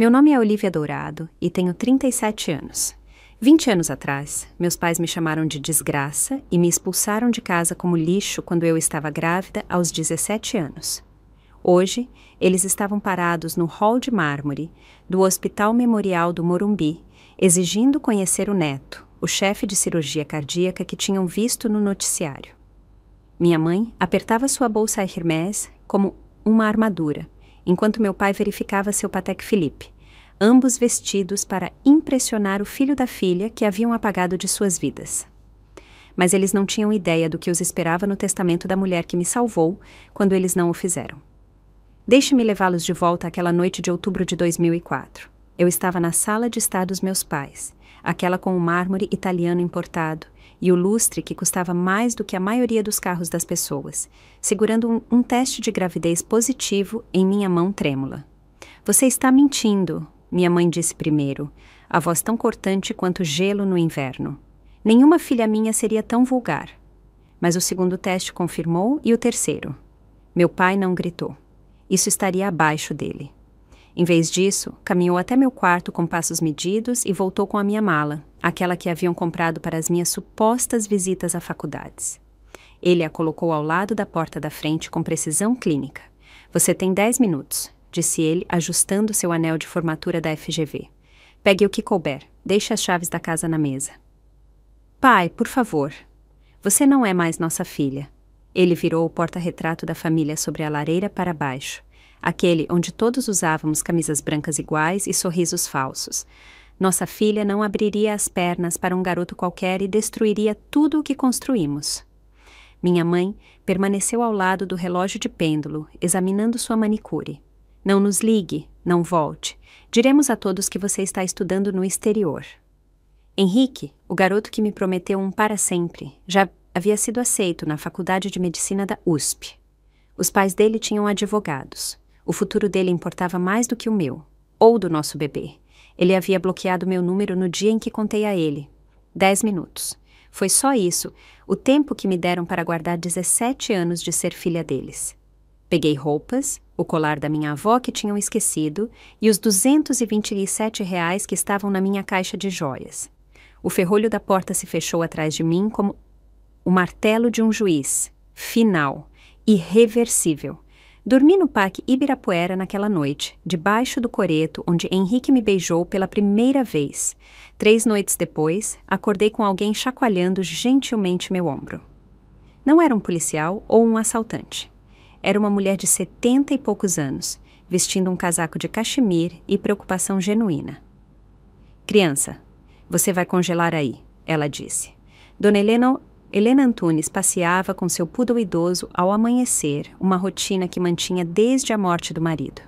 Meu nome é Olivia Dourado e tenho 37 anos. 20 anos atrás, meus pais me chamaram de desgraça e me expulsaram de casa como lixo quando eu estava grávida aos 17 anos. Hoje, eles estavam parados no hall de mármore do Hospital Memorial do Morumbi, exigindo conhecer o neto, o chefe de cirurgia cardíaca que tinham visto no noticiário. Minha mãe apertava sua bolsa Hermès como uma armadura, enquanto meu pai verificava seu Patek Philippe, ambos vestidos para impressionar o filho da filha que haviam apagado de suas vidas. Mas eles não tinham ideia do que os esperava no testamento da mulher que me salvou quando eles não o fizeram. Deixe-me levá-los de volta àquela noite de outubro de 2004. Eu estava na sala de estar dos meus pais, aquela com o mármore italiano importado e o lustre que custava mais do que a maioria dos carros das pessoas, segurando um teste de gravidez positivo em minha mão trêmula. Você está mentindo, minha mãe disse primeiro, a voz tão cortante quanto gelo no inverno. Nenhuma filha minha seria tão vulgar. Mas o segundo teste confirmou e o terceiro. Meu pai não gritou. Isso estaria abaixo dele. Em vez disso, caminhou até meu quarto com passos medidos e voltou com a minha mala, aquela que haviam comprado para as minhas supostas visitas a faculdades. Ele a colocou ao lado da porta da frente com precisão clínica. Você tem 10 minutos, disse ele, ajustando seu anel de formatura da FGV. Pegue o que couber, deixe as chaves da casa na mesa. Pai, por favor. Você não é mais nossa filha. Ele virou o porta-retrato da família sobre a lareira para baixo, aquele onde todos usávamos camisas brancas iguais e sorrisos falsos. Nossa filha não abriria as pernas para um garoto qualquer e destruiria tudo o que construímos. Minha mãe permaneceu ao lado do relógio de pêndulo, examinando sua manicure. Não nos ligue, não volte. Diremos a todos que você está estudando no exterior. Henrique, o garoto que me prometeu um para sempre, já havia sido aceito na Faculdade de Medicina da USP. Os pais dele tinham advogados. O futuro dele importava mais do que o meu, ou do nosso bebê. Ele havia bloqueado meu número no dia em que contei a ele. 10 minutos. Foi só isso, o tempo que me deram para guardar 17 anos de ser filha deles. Peguei roupas, o colar da minha avó que tinham esquecido e os R$ 227 que estavam na minha caixa de joias. O ferrolho da porta se fechou atrás de mim como o martelo de um juiz. Final. Irreversível. Dormi no Parque Ibirapuera naquela noite, debaixo do coreto onde Henrique me beijou pela primeira vez. 3 noites depois, acordei com alguém chacoalhando gentilmente meu ombro. Não era um policial ou um assaltante. Era uma mulher de 70 e poucos anos, vestindo um casaco de cachemir e preocupação genuína. Criança, você vai congelar aí, ela disse. Dona Helena Antunes passeava com seu poodle idoso ao amanhecer, uma rotina que mantinha desde a morte do marido.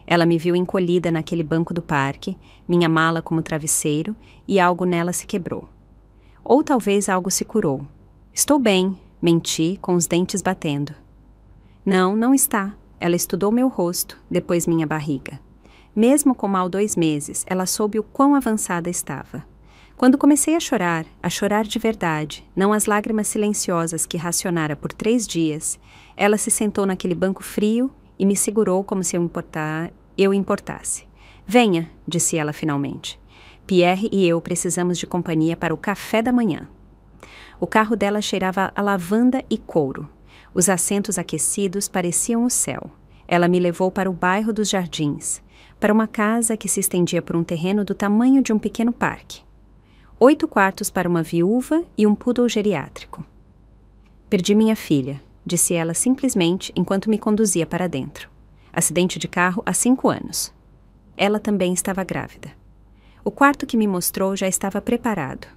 Ela me viu encolhida naquele banco do parque, minha mala como travesseiro, e algo nela se quebrou. Ou talvez algo se curou. Estou bem, menti, com os dentes batendo. Não, não está. Ela estudou meu rosto, depois minha barriga. Mesmo com mal 2 meses, ela soube o quão avançada estava. Quando comecei a chorar de verdade, não as lágrimas silenciosas que racionara por 3 dias, ela se sentou naquele banco frio e me segurou como se eu importasse. Venha, disse ela finalmente. Pierre e eu precisamos de companhia para o café da manhã. O carro dela cheirava a lavanda e couro. Os assentos aquecidos pareciam o céu. Ela me levou para o bairro dos Jardins, para uma casa que se estendia por um terreno do tamanho de um pequeno parque. 8 quartos para uma viúva e um poodle geriátrico. Perdi minha filha, disse ela simplesmente enquanto me conduzia para dentro. Acidente de carro há 5 anos. Ela também estava grávida. O quarto que me mostrou já estava preparado.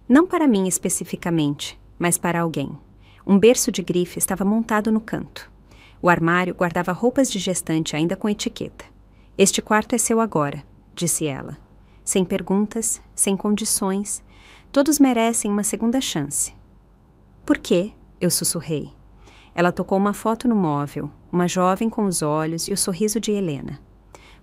Não para mim especificamente, mas para alguém. Um berço de grife estava montado no canto. O armário guardava roupas de gestante ainda com etiqueta. Este quarto é seu agora, disse ela. Sem perguntas, sem condições. Todos merecem uma segunda chance. Por quê? Eu sussurrei. Ela tocou uma foto no móvel, uma jovem com os olhos e o sorriso de Helena.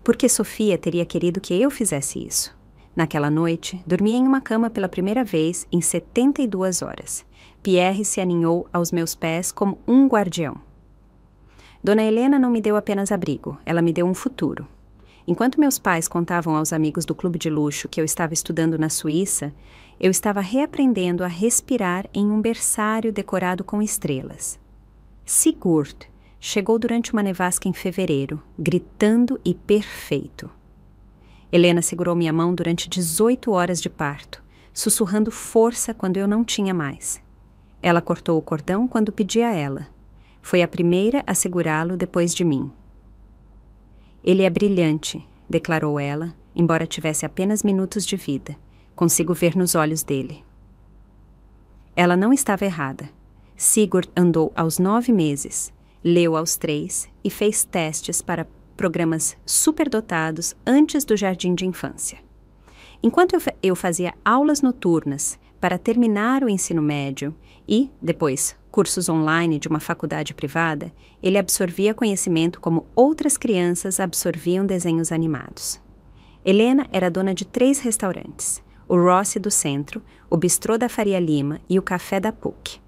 Porque Sofia teria querido que eu fizesse isso. Naquela noite, dormi em uma cama pela primeira vez em 72 horas. Pierre se aninhou aos meus pés como um guardião. Dona Helena não me deu apenas abrigo, ela me deu um futuro. Enquanto meus pais contavam aos amigos do clube de luxo que eu estava estudando na Suíça, eu estava reaprendendo a respirar em um berçário decorado com estrelas. Sigurd chegou durante uma nevasca em fevereiro, gritando e perfeito. Helena segurou minha mão durante 18 horas de parto, sussurrando força quando eu não tinha mais. Ela cortou o cordão quando pedi a ela. Foi a primeira a segurá-lo depois de mim. Ele é brilhante, declarou ela, embora tivesse apenas minutos de vida. Consigo ver nos olhos dele. Ela não estava errada. Sigurd andou aos 9 meses, leu aos 3 e fez testes para programas superdotados antes do jardim de infância. Enquanto eu fazia aulas noturnas para terminar o ensino médio e, depois, cursos online de uma faculdade privada, ele absorvia conhecimento como outras crianças absorviam desenhos animados. Helena era dona de 3 restaurantes, o Rossi do Centro, o Bistrô da Faria Lima e o Café da PUC.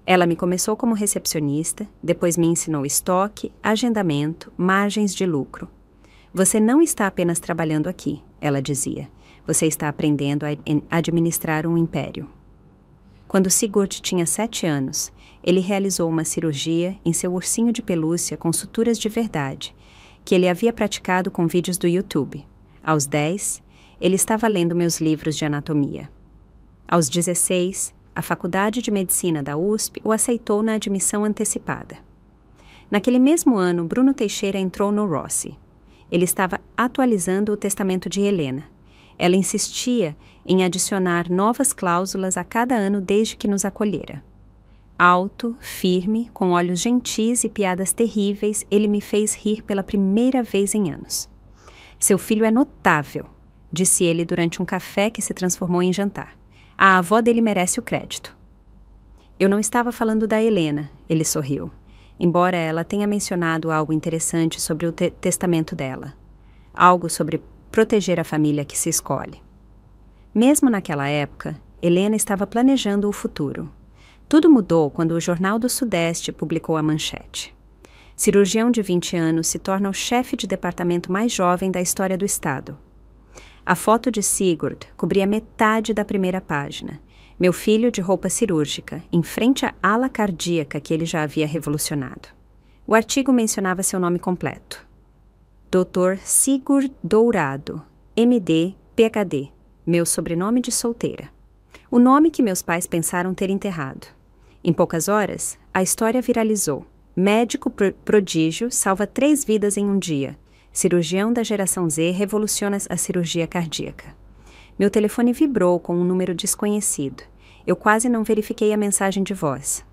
Ela me começou como recepcionista, depois me ensinou estoque, agendamento, margens de lucro. Você não está apenas trabalhando aqui, ela dizia. Você está aprendendo a administrar um império. Quando Sigurd tinha 7 anos, ele realizou uma cirurgia em seu ursinho de pelúcia com suturas de verdade, que ele havia praticado com vídeos do YouTube. Aos 10, ele estava lendo meus livros de anatomia. Aos 16, a Faculdade de Medicina da USP o aceitou na admissão antecipada. Naquele mesmo ano, Bruno Teixeira entrou no Rossi. Ele estava atualizando o testamento de Helena. Ela insistia em adicionar novas cláusulas a cada ano desde que nos acolhera. Alto, firme, com olhos gentis e piadas terríveis, ele me fez rir pela primeira vez em anos. Seu filho é notável, disse ele durante um café que se transformou em jantar. A avó dele merece o crédito. Eu não estava falando da Helena, ele sorriu, embora ela tenha mencionado algo interessante sobre o testamento dela. Algo sobre proteger a família que se escolhe. Mesmo naquela época, Helena estava planejando o futuro. Tudo mudou quando o Jornal do Sudeste publicou a manchete. Cirurgião de 20 anos se torna o chefe de departamento mais jovem da história do estado. A foto de Sigurd cobria metade da primeira página. Meu filho de roupa cirúrgica, em frente à ala cardíaca que ele já havia revolucionado. O artigo mencionava seu nome completo. Dr. Sigurd Dourado, MD, PhD, meu sobrenome de solteira. O nome que meus pais pensaram ter enterrado. Em poucas horas, a história viralizou. Médico prodígio salva 3 vidas em um dia. Cirurgião da geração Z revoluciona a cirurgia cardíaca. Meu telefone vibrou com um número desconhecido. Eu quase não verifiquei a mensagem de voz.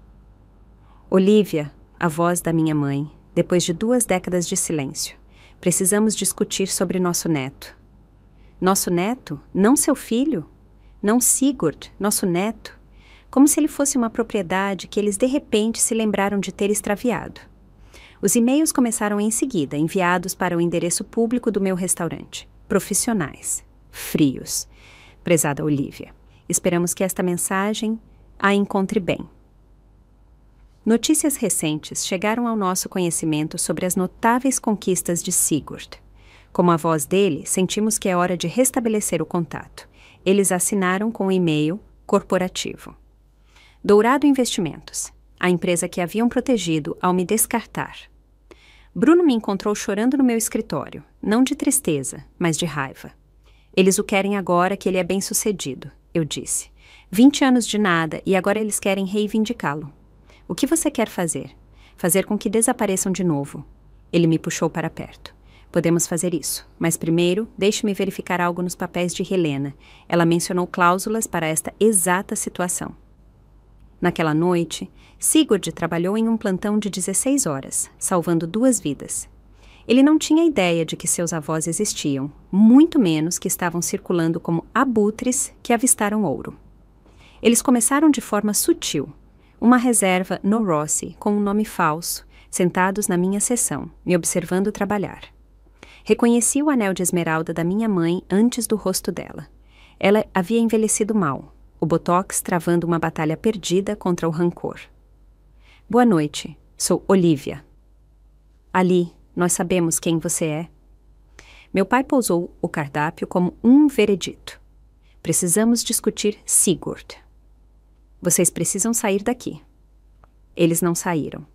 Olivia, a voz da minha mãe, depois de 2 décadas de silêncio. Precisamos discutir sobre nosso neto. Nosso neto? Não seu filho? Não Sigurd, nosso neto? Como se ele fosse uma propriedade que eles de repente se lembraram de ter extraviado. Os e-mails começaram em seguida, enviados para o endereço público do meu restaurante. Profissionais. Frios. Prezada Olivia, esperamos que esta mensagem a encontre bem. Notícias recentes chegaram ao nosso conhecimento sobre as notáveis conquistas de Sigurd. Como a voz dele, sentimos que é hora de restabelecer o contato. Eles assinaram com o e-mail corporativo. Dourado Investimentos, a empresa que haviam protegido ao me descartar. Bruno me encontrou chorando no meu escritório, não de tristeza, mas de raiva. Eles o querem agora que ele é bem-sucedido, eu disse. 20 anos de nada e agora eles querem reivindicá-lo. O que você quer fazer? Fazer com que desapareçam de novo. Ele me puxou para perto. Podemos fazer isso, mas primeiro, deixe-me verificar algo nos papéis de Helena. Ela mencionou cláusulas para esta exata situação. Naquela noite, Sigurd trabalhou em um plantão de 16 horas, salvando 2 vidas. Ele não tinha ideia de que seus avós existiam, muito menos que estavam circulando como abutres que avistaram ouro. Eles começaram de forma sutil, uma reserva no Rossi com um nome falso, sentados na minha seção, me observando trabalhar. Reconheci o anel de esmeralda da minha mãe antes do rosto dela. Ela havia envelhecido mal, o botox travando uma batalha perdida contra o rancor. Boa noite, sou Olivia. Ali, nós sabemos quem você é. Meu pai pousou o cardápio como um veredito. Precisamos discutir Sigurd. Vocês precisam sair daqui. Eles não saíram.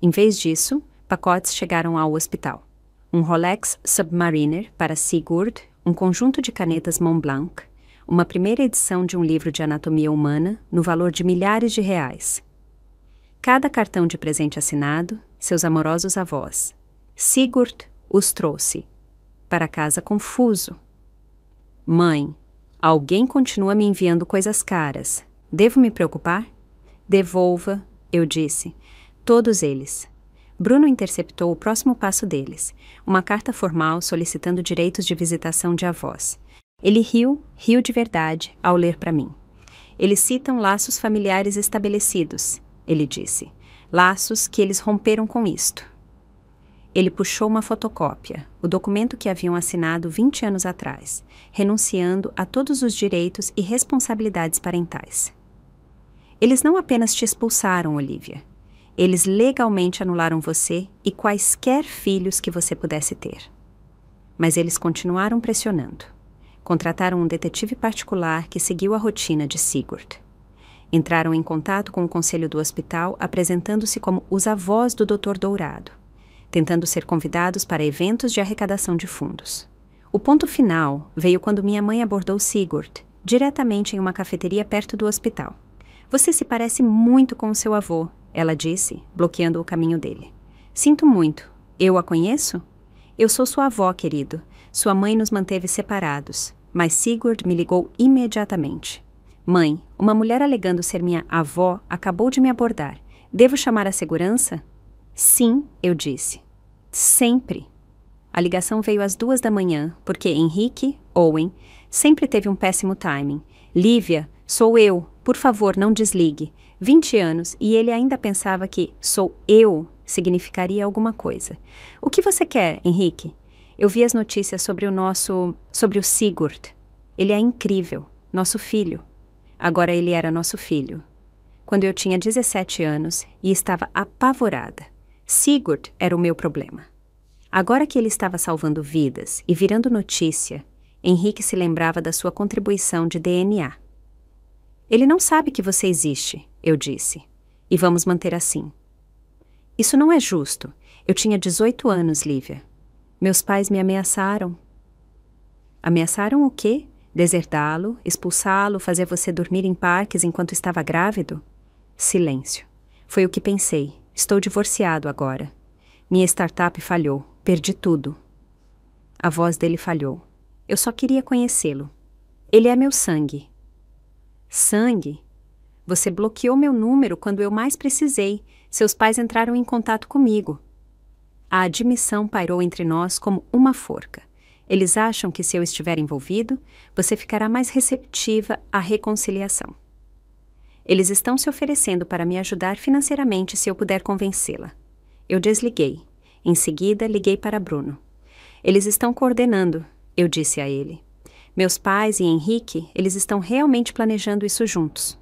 Em vez disso, pacotes chegaram ao hospital. Um Rolex Submariner para Sigurd, um conjunto de canetas Montblanc, uma primeira edição de um livro de anatomia humana no valor de milhares de reais. Cada cartão de presente assinado, seus amorosos avós. Sigurd os trouxe. Para casa confuso. Mãe, alguém continua me enviando coisas caras. Devo me preocupar? Devolva, eu disse. Todos eles. Bruno interceptou o próximo passo deles, uma carta formal solicitando direitos de visitação de avós. Ele riu de verdade ao ler para mim. Eles citam laços familiares estabelecidos, ele disse. Laços que eles romperam com isto. Ele puxou uma fotocópia, o documento que haviam assinado 20 anos atrás, renunciando a todos os direitos e responsabilidades parentais. Eles não apenas te expulsaram, Olivia. Eles legalmente anularam você e quaisquer filhos que você pudesse ter. Mas eles continuaram pressionando. Contrataram um detetive particular que seguiu a rotina de Sigurd. Entraram em contato com o conselho do hospital, apresentando-se como os avós do Dr. Dourado, tentando ser convidados para eventos de arrecadação de fundos. O ponto final veio quando minha mãe abordou Sigurd, diretamente em uma cafeteria perto do hospital. Você se parece muito com o seu avô, ela disse, bloqueando o caminho dele. Sinto muito. Eu a conheço? Eu sou sua avó, querido. Sua mãe nos manteve separados, mas Sigurd me ligou imediatamente. Mãe, uma mulher alegando ser minha avó acabou de me abordar. Devo chamar a segurança? Sim, eu disse. Sempre. A ligação veio às 2 da manhã, porque Henrique, Owen, sempre teve um péssimo timing. Lívia, sou eu. Por favor, não desligue. 20 anos, e ele ainda pensava que sou eu significaria alguma coisa. O que você quer, Henrique? Eu vi as notícias sobre o Sigurd. Ele é incrível, nosso filho. Agora ele era nosso filho. Quando eu tinha 17 anos e estava apavorada. Sigurd era o meu problema. Agora que ele estava salvando vidas e virando notícia, Henrique se lembrava da sua contribuição de DNA. Ele não sabe que você existe, eu disse. E vamos manter assim. Isso não é justo. Eu tinha 18 anos, Lívia. Meus pais me ameaçaram. Ameaçaram o quê? Desertá-lo, expulsá-lo, fazer você dormir em parques enquanto estava grávido? Silêncio. Foi o que pensei. Estou divorciado agora. Minha startup falhou. Perdi tudo. A voz dele falhou. Eu só queria conhecê-lo. Ele é meu sangue. Sangue? Você bloqueou meu número quando eu mais precisei. Seus pais entraram em contato comigo. A admissão pairou entre nós como uma forca. Eles acham que se eu estiver envolvido, você ficará mais receptiva à reconciliação. Eles estão se oferecendo para me ajudar financeiramente se eu puder convencê-la. Eu desliguei. Em seguida, liguei para Bruno. Eles estão coordenando, eu disse a ele. Meus pais e Henrique, eles estão realmente planejando isso juntos.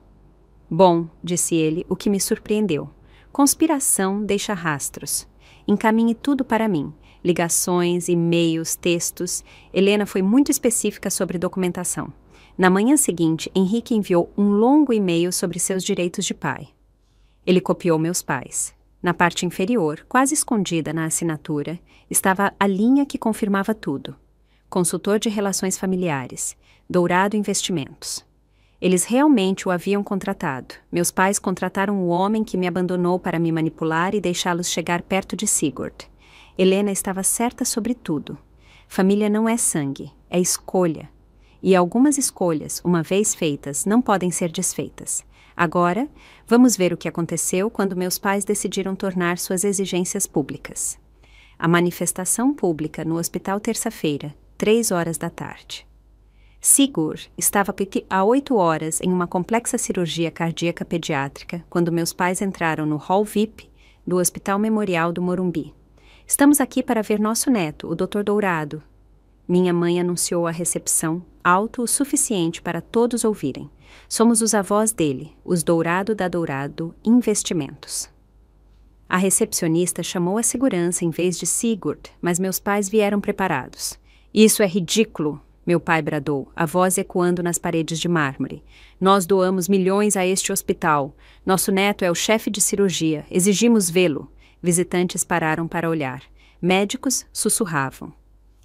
Bom, disse ele, o que me surpreendeu. Conspiração deixa rastros. Encaminhe tudo para mim. Ligações, e-mails, textos. Helena foi muito específica sobre documentação. Na manhã seguinte, Henrique enviou um longo e-mail sobre seus direitos de pai. Ele copiou meus pais. Na parte inferior, quase escondida na assinatura, estava a linha que confirmava tudo. Consultor de Relações Familiares, Dourado Investimentos. Eles realmente o haviam contratado. Meus pais contrataram o homem que me abandonou para me manipular e deixá-los chegar perto de Sigurd. Helena estava certa sobre tudo. Família não é sangue, é escolha. E algumas escolhas, uma vez feitas, não podem ser desfeitas. Agora, vamos ver o que aconteceu quando meus pais decidiram tornar suas exigências públicas. A manifestação pública no hospital terça-feira, 3 da tarde. Sigurd estava há 8 horas em uma complexa cirurgia cardíaca pediátrica quando meus pais entraram no hall VIP do Hospital Memorial do Morumbi. Estamos aqui para ver nosso neto, o Dr. Dourado. Minha mãe anunciou a recepção, alto o suficiente para todos ouvirem. Somos os avós dele, os Dourado da Dourado Investimentos. A recepcionista chamou a segurança em vez de Sigurd, mas meus pais vieram preparados. Isso é ridículo, meu pai bradou, a voz ecoando nas paredes de mármore. Nós doamos milhões a este hospital. Nosso neto é o chefe de cirurgia. Exigimos vê-lo. Visitantes pararam para olhar. Médicos sussurravam.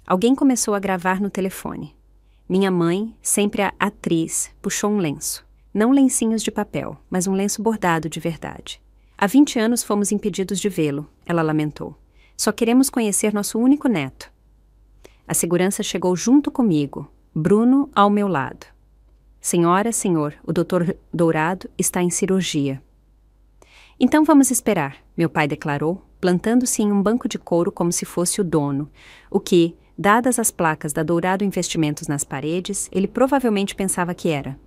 Alguém começou a gravar no telefone. Minha mãe, sempre a atriz, puxou um lenço. Não lencinhos de papel, mas um lenço bordado de verdade. Há 20 anos fomos impedidos de vê-lo, ela lamentou. Só queremos conhecer nosso único neto. A segurança chegou junto comigo, Bruno ao meu lado. Senhora, senhor, o Dr. Dourado está em cirurgia. Então vamos esperar, meu pai declarou, plantando-se em um banco de couro como se fosse o dono, o que, dadas as placas da Dourado Investimentos nas paredes, ele provavelmente pensava que era.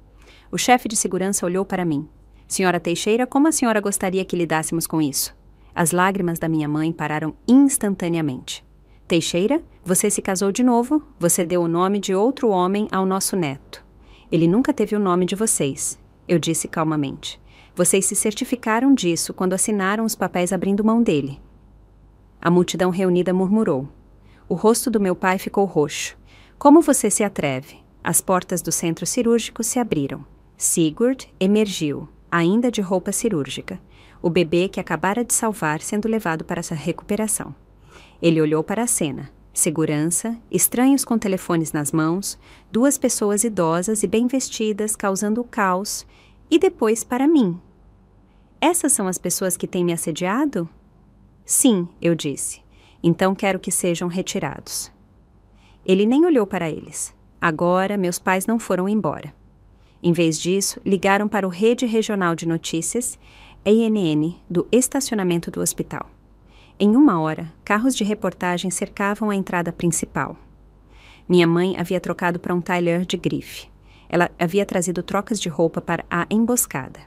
O chefe de segurança olhou para mim. Senhora Teixeira, como a senhora gostaria que lidássemos com isso? As lágrimas da minha mãe pararam instantaneamente. Teixeira, você se casou de novo, você deu o nome de outro homem ao nosso neto. Ele nunca teve o nome de vocês, eu disse calmamente. Vocês se certificaram disso quando assinaram os papéis abrindo mão dele. A multidão reunida murmurou. O rosto do meu pai ficou roxo. Como você se atreve? As portas do centro cirúrgico se abriram. Sigurd emergiu, ainda de roupa cirúrgica. O bebê que acabara de salvar sendo levado para essa recuperação. Ele olhou para a cena. Segurança, estranhos com telefones nas mãos, 2 pessoas idosas e bem vestidas causando o caos, e depois para mim. Essas são as pessoas que têm me assediado? Sim, eu disse. Então quero que sejam retirados. Ele nem olhou para eles. Agora, meus pais não foram embora. Em vez disso, ligaram para o Rede Regional de Notícias, ANN, do estacionamento do hospital. Em 1 hora, carros de reportagem cercavam a entrada principal. Minha mãe havia trocado para um tailleur de grife. Ela havia trazido trocas de roupa para a emboscada.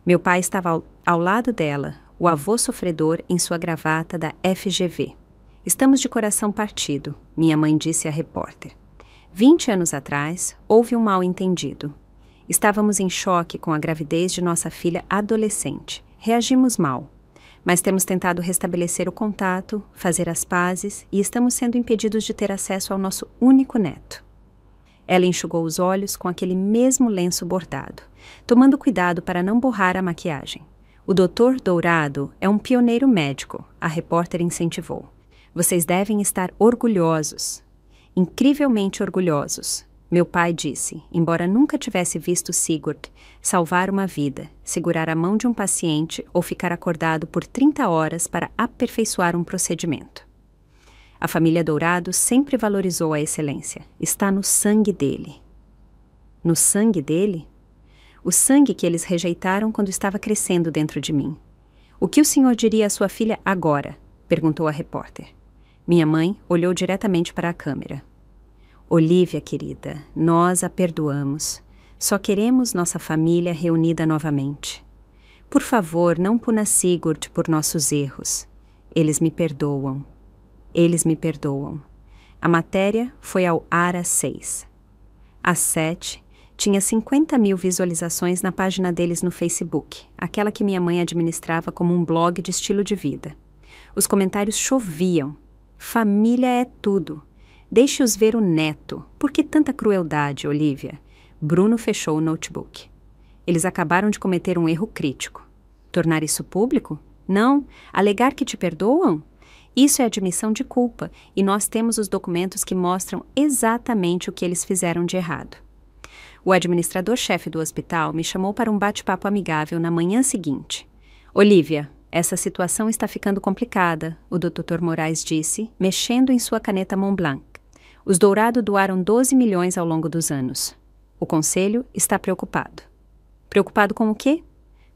Meu pai estava ao lado dela, o avô sofredor em sua gravata da FGV. Estamos de coração partido, minha mãe disse à repórter. 20 anos atrás, houve um mal-entendido. Estávamos em choque com a gravidez de nossa filha adolescente. Reagimos mal. Mas temos tentado restabelecer o contato, fazer as pazes e estamos sendo impedidos de ter acesso ao nosso único neto. Ela enxugou os olhos com aquele mesmo lenço bordado, tomando cuidado para não borrar a maquiagem. O Dr. Dourado é um pioneiro médico, a repórter incentivou. Vocês devem estar orgulhosos. Incrivelmente orgulhosos. Meu pai disse, embora nunca tivesse visto Sigurd salvar uma vida, segurar a mão de um paciente ou ficar acordado por 30 horas para aperfeiçoar um procedimento. A família Dourado sempre valorizou a excelência. Está no sangue dele. No sangue dele? O sangue que eles rejeitaram quando estava crescendo dentro de mim. O que o senhor diria à sua filha agora? Perguntou a repórter. Minha mãe olhou diretamente para a câmera. Olívia, querida, nós a perdoamos. Só queremos nossa família reunida novamente. Por favor, não puna Sigurd por nossos erros. Eles me perdoam. Eles me perdoam. A matéria foi ao ar às 6. Às 7, tinha 50.000 visualizações na página deles no Facebook, aquela que minha mãe administrava como um blog de estilo de vida. Os comentários choviam. Família é tudo. Deixe-os ver o neto. Por que tanta crueldade, Olívia? Bruno fechou o notebook. Eles acabaram de cometer um erro crítico. Tornar isso público? Não. Alegar que te perdoam? Isso é admissão de culpa, e nós temos os documentos que mostram exatamente o que eles fizeram de errado. O administrador-chefe do hospital me chamou para um bate-papo amigável na manhã seguinte. Olívia, essa situação está ficando complicada, o Dr. Moraes disse, mexendo em sua caneta Montblanc. Os Dourado doaram 12 milhões ao longo dos anos. O conselho está preocupado. Preocupado com o quê?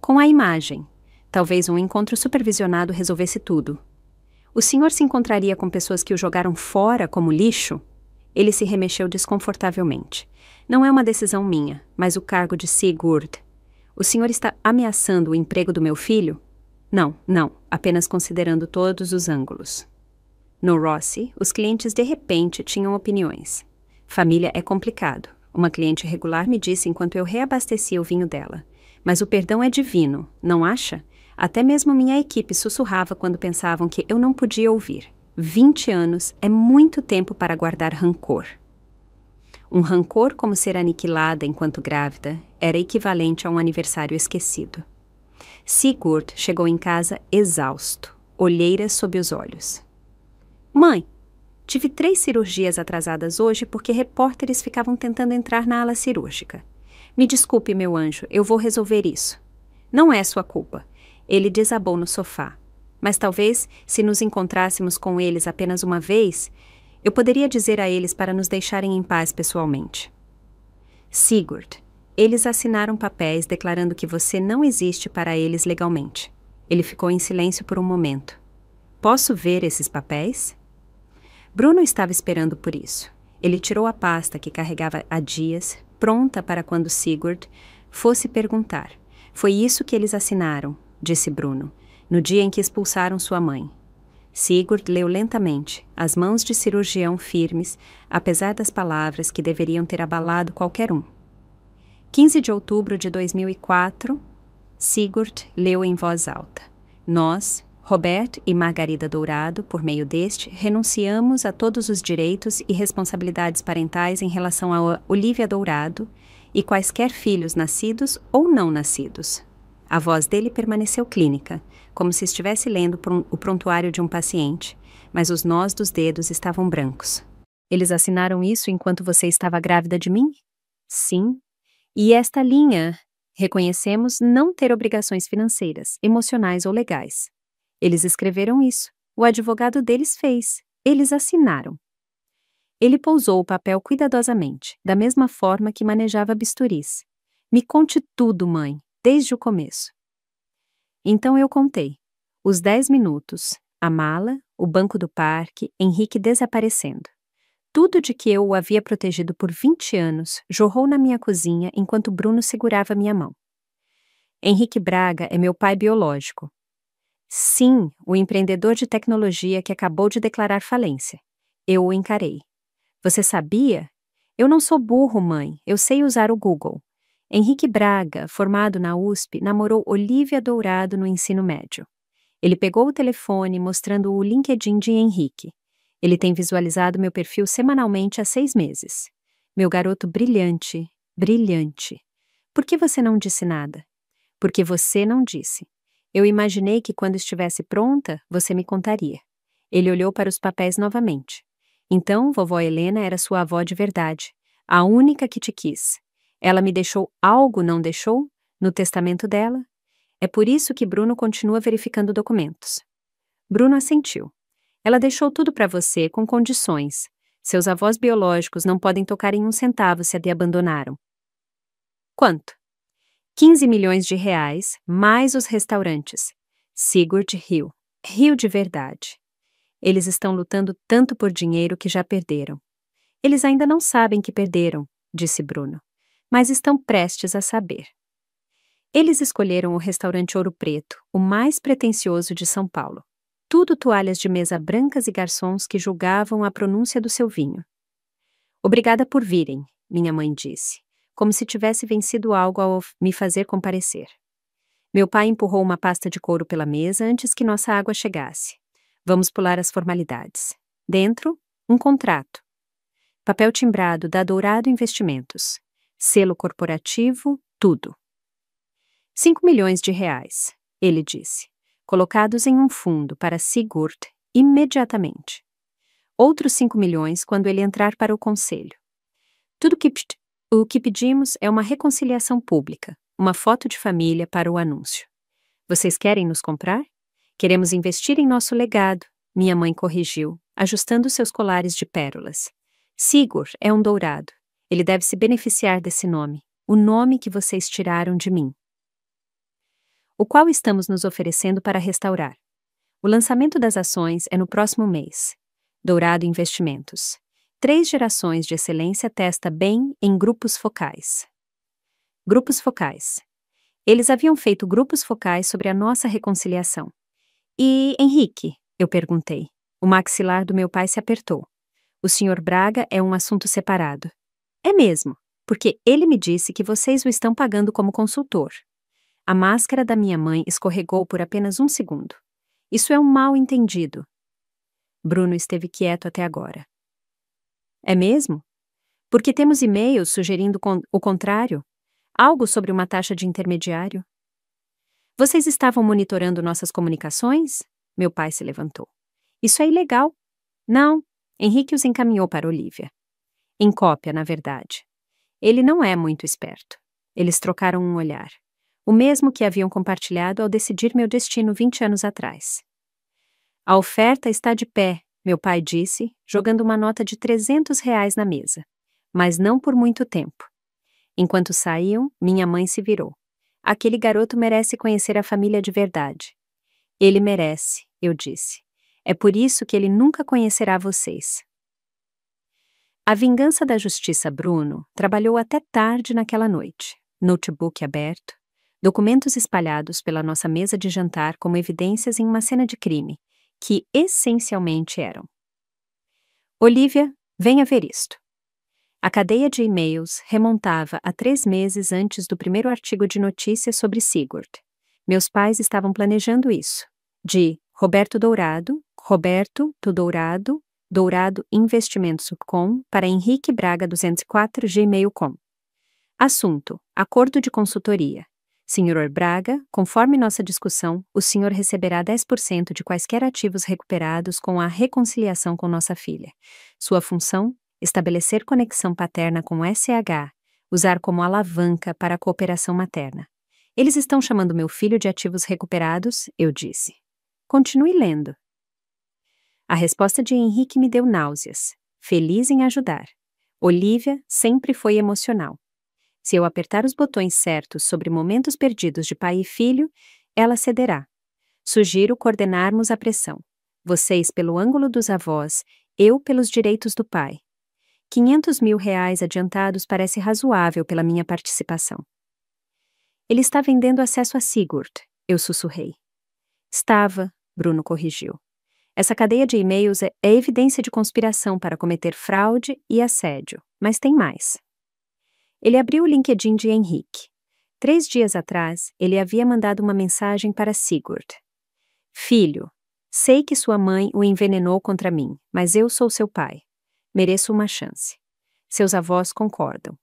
Com a imagem. Talvez um encontro supervisionado resolvesse tudo. O senhor se encontraria com pessoas que o jogaram fora como lixo? Ele se remexeu desconfortavelmente. Não é uma decisão minha, mas o cargo de Sigurd. O senhor está ameaçando o emprego do meu filho? Não, apenas considerando todos os ângulos. No Rossi, os clientes de repente tinham opiniões. Família é complicado. Uma cliente regular me disse enquanto eu reabastecia o vinho dela. Mas o perdão é divino, não acha? Até mesmo minha equipe sussurrava quando pensavam que eu não podia ouvir. 20 anos é muito tempo para guardar rancor. Um rancor como ser aniquilada enquanto grávida era equivalente a um aniversário esquecido. Sigurd chegou em casa exausto, olheiras sob os olhos. Mãe, tive 3 cirurgias atrasadas hoje porque repórteres ficavam tentando entrar na ala cirúrgica. Me desculpe, meu anjo, eu vou resolver isso. Não é sua culpa. Ele desabou no sofá. Mas talvez, se nos encontrássemos com eles apenas uma vez, eu poderia dizer a eles para nos deixarem em paz pessoalmente. Sigurd, eles assinaram papéis declarando que você não existe para eles legalmente. Ele ficou em silêncio por um momento. Posso ver esses papéis? Bruno estava esperando por isso. Ele tirou a pasta que carregava há dias, pronta para quando Sigurd fosse perguntar. Foi isso que eles assinaram, disse Bruno, no dia em que expulsaram sua mãe. Sigurd leu lentamente, as mãos de cirurgião firmes, apesar das palavras que deveriam ter abalado qualquer um. 15 de outubro de 2004, Sigurd leu em voz alta. Nós, Robert e Margarida Dourado, por meio deste, renunciamos a todos os direitos e responsabilidades parentais em relação a Olivia Dourado e quaisquer filhos nascidos ou não nascidos. A voz dele permaneceu clínica, como se estivesse lendo o prontuário de um paciente, mas os nós dos dedos estavam brancos. Eles assinaram isso enquanto você estava grávida de mim? Sim. E esta linha, reconhecemos não ter obrigações financeiras, emocionais ou legais. Eles escreveram isso. O advogado deles fez. Eles assinaram. Ele pousou o papel cuidadosamente, da mesma forma que manejava bisturis. Me conte tudo, mãe, desde o começo. Então eu contei. Os 10 minutos, a mala, o banco do parque, Henrique desaparecendo. Tudo de que eu o havia protegido por 20 anos jorrou na minha cozinha enquanto Bruno segurava minha mão. Henrique Braga é meu pai biológico. Sim, o empreendedor de tecnologia que acabou de declarar falência. Eu o encarei. Você sabia? Eu não sou burro, mãe. Eu sei usar o Google. Henrique Braga, formado na USP, namorou Olivia Dourado no ensino médio. Ele pegou o telefone mostrando o LinkedIn de Henrique. Ele tem visualizado meu perfil semanalmente há 6 meses. Meu garoto brilhante, brilhante. Por que você não disse nada? Porque você não disse. Eu imaginei que quando estivesse pronta, você me contaria. Ele olhou para os papéis novamente. Então, vovó Helena era sua avó de verdade, a única que te quis. Ela me deixou algo, não deixou? No testamento dela? É por isso que Bruno continua verificando documentos. Bruno assentiu. Ela deixou tudo para você, com condições. Seus avós biológicos não podem tocar em 1 centavo se a te abandonaram. Quanto? 15 milhões de reais, mais os restaurantes. Sigurd riu. Riu de verdade. Eles estão lutando tanto por dinheiro que já perderam. Eles ainda não sabem que perderam, disse Bruno, mas estão prestes a saber. Eles escolheram o restaurante Ouro Preto, o mais pretensioso de São Paulo. Tudo toalhas de mesa brancas e garçons que julgavam a pronúncia do seu vinho. Obrigada por virem, minha mãe disse, como se tivesse vencido algo ao me fazer comparecer. Meu pai empurrou uma pasta de couro pela mesa antes que nossa água chegasse. Vamos pular as formalidades. Dentro, um contrato. Papel timbrado da Dourado Investimentos. Selo corporativo, tudo. 5 milhões de reais, ele disse, colocados em um fundo para Sigurd imediatamente. Outros 5 milhões quando ele entrar para o conselho. O que pedimos é uma reconciliação pública, uma foto de família para o anúncio. Vocês querem nos comprar? Queremos investir em nosso legado, minha mãe corrigiu, ajustando seus colares de pérolas. Sigurd é um dourado. Ele deve se beneficiar desse nome, o nome que vocês tiraram de mim. O qual estamos nos oferecendo para restaurar. O lançamento das ações é no próximo mês. Dourado Investimentos. 3 gerações de excelência testa bem em grupos focais. Grupos focais. Eles haviam feito grupos focais sobre a nossa reconciliação. E, Henrique? Eu perguntei. O maxilar do meu pai se apertou. O Sr. Braga é um assunto separado. É mesmo, porque ele me disse que vocês o estão pagando como consultor. A máscara da minha mãe escorregou por apenas 1 segundo. Isso é um mal-entendido. Bruno esteve quieto até agora. É mesmo? Porque temos e-mails sugerindo o contrário? Algo sobre uma taxa de intermediário? Vocês estavam monitorando nossas comunicações? Meu pai se levantou. Isso é ilegal. Não, Henrique os encaminhou para Olivia. Em cópia, na verdade. Ele não é muito esperto. Eles trocaram um olhar. O mesmo que haviam compartilhado ao decidir meu destino 20 anos atrás. A oferta está de pé, meu pai disse, jogando uma nota de R$ 300 na mesa. Mas não por muito tempo. Enquanto saíam, minha mãe se virou. Aquele garoto merece conhecer a família de verdade. Ele merece, eu disse. É por isso que ele nunca conhecerá vocês. A vingança da Justiça Bruno trabalhou até tarde naquela noite. Notebook aberto, documentos espalhados pela nossa mesa de jantar como evidências em uma cena de crime, que essencialmente eram. Olivia, venha ver isto. A cadeia de e-mails remontava a 3 meses antes do primeiro artigo de notícias sobre Sigurd. Meus pais estavam planejando isso. De Roberto Dourado, Dourado Investimentos.com para Henrique Braga 204 gmail.com. Assunto: acordo de consultoria. Senhor Braga, conforme nossa discussão, o senhor receberá 10% de quaisquer ativos recuperados com a reconciliação com nossa filha. Sua função: estabelecer conexão paterna com SH, usar como alavanca para a cooperação materna. Eles estão chamando meu filho de ativos recuperados, eu disse. Continue lendo. A resposta de Henrique me deu náuseas. Feliz em ajudar. Olivia sempre foi emocional. Se eu apertar os botões certos sobre momentos perdidos de pai e filho, ela cederá. Sugiro coordenarmos a pressão. Vocês pelo ângulo dos avós, eu pelos direitos do pai. R$ 500 mil adiantados parece razoável pela minha participação. Ele está vendendo acesso a Sigurd, eu sussurrei. Estava, Bruno corrigiu. Essa cadeia de e-mails é evidência de conspiração para cometer fraude e assédio, mas tem mais. Ele abriu o LinkedIn de Henrique. 3 dias atrás, ele havia mandado uma mensagem para Sigurd. Filho, sei que sua mãe o envenenou contra mim, mas eu sou seu pai. Mereço uma chance. Seus avós concordam.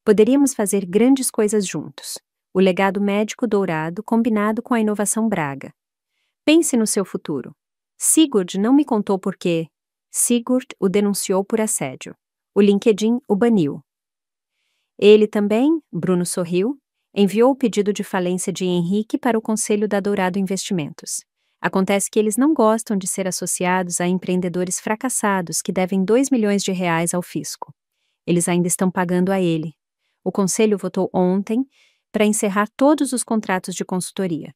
Poderíamos fazer grandes coisas juntos. O legado médico dourado combinado com a inovação Braga. Pense no seu futuro. Sigurd não me contou por quê. Sigurd o denunciou por assédio. O LinkedIn o baniu. Ele também, Bruno sorriu, enviou o pedido de falência de Henrique para o Conselho da Dourado Investimentos. Acontece que eles não gostam de ser associados a empreendedores fracassados que devem R$ 2 milhões ao fisco. Eles ainda estão pagando a ele. O Conselho votou ontem para encerrar todos os contratos de consultoria.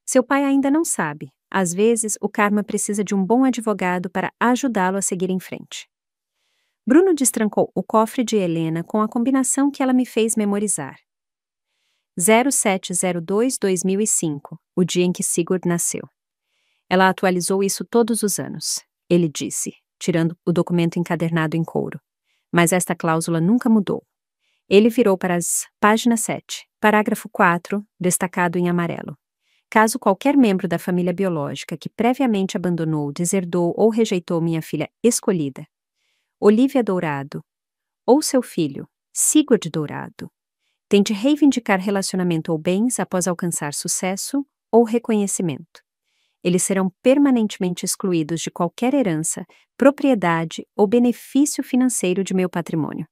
Seu pai ainda não sabe. Às vezes, o karma precisa de um bom advogado para ajudá-lo a seguir em frente. Bruno destrancou o cofre de Helena com a combinação que ela me fez memorizar. 0702-2005, o dia em que Sigurd nasceu. Ela atualizou isso todos os anos, ele disse, tirando o documento encadernado em couro. Mas esta cláusula nunca mudou. Ele virou para as página 7, parágrafo 4, destacado em amarelo. Caso qualquer membro da família biológica que previamente abandonou, deserdou ou rejeitou minha filha escolhida, Olivia Dourado, ou seu filho, Sigurd Dourado, tente reivindicar relacionamento ou bens após alcançar sucesso ou reconhecimento. Eles serão permanentemente excluídos de qualquer herança, propriedade ou benefício financeiro de meu patrimônio.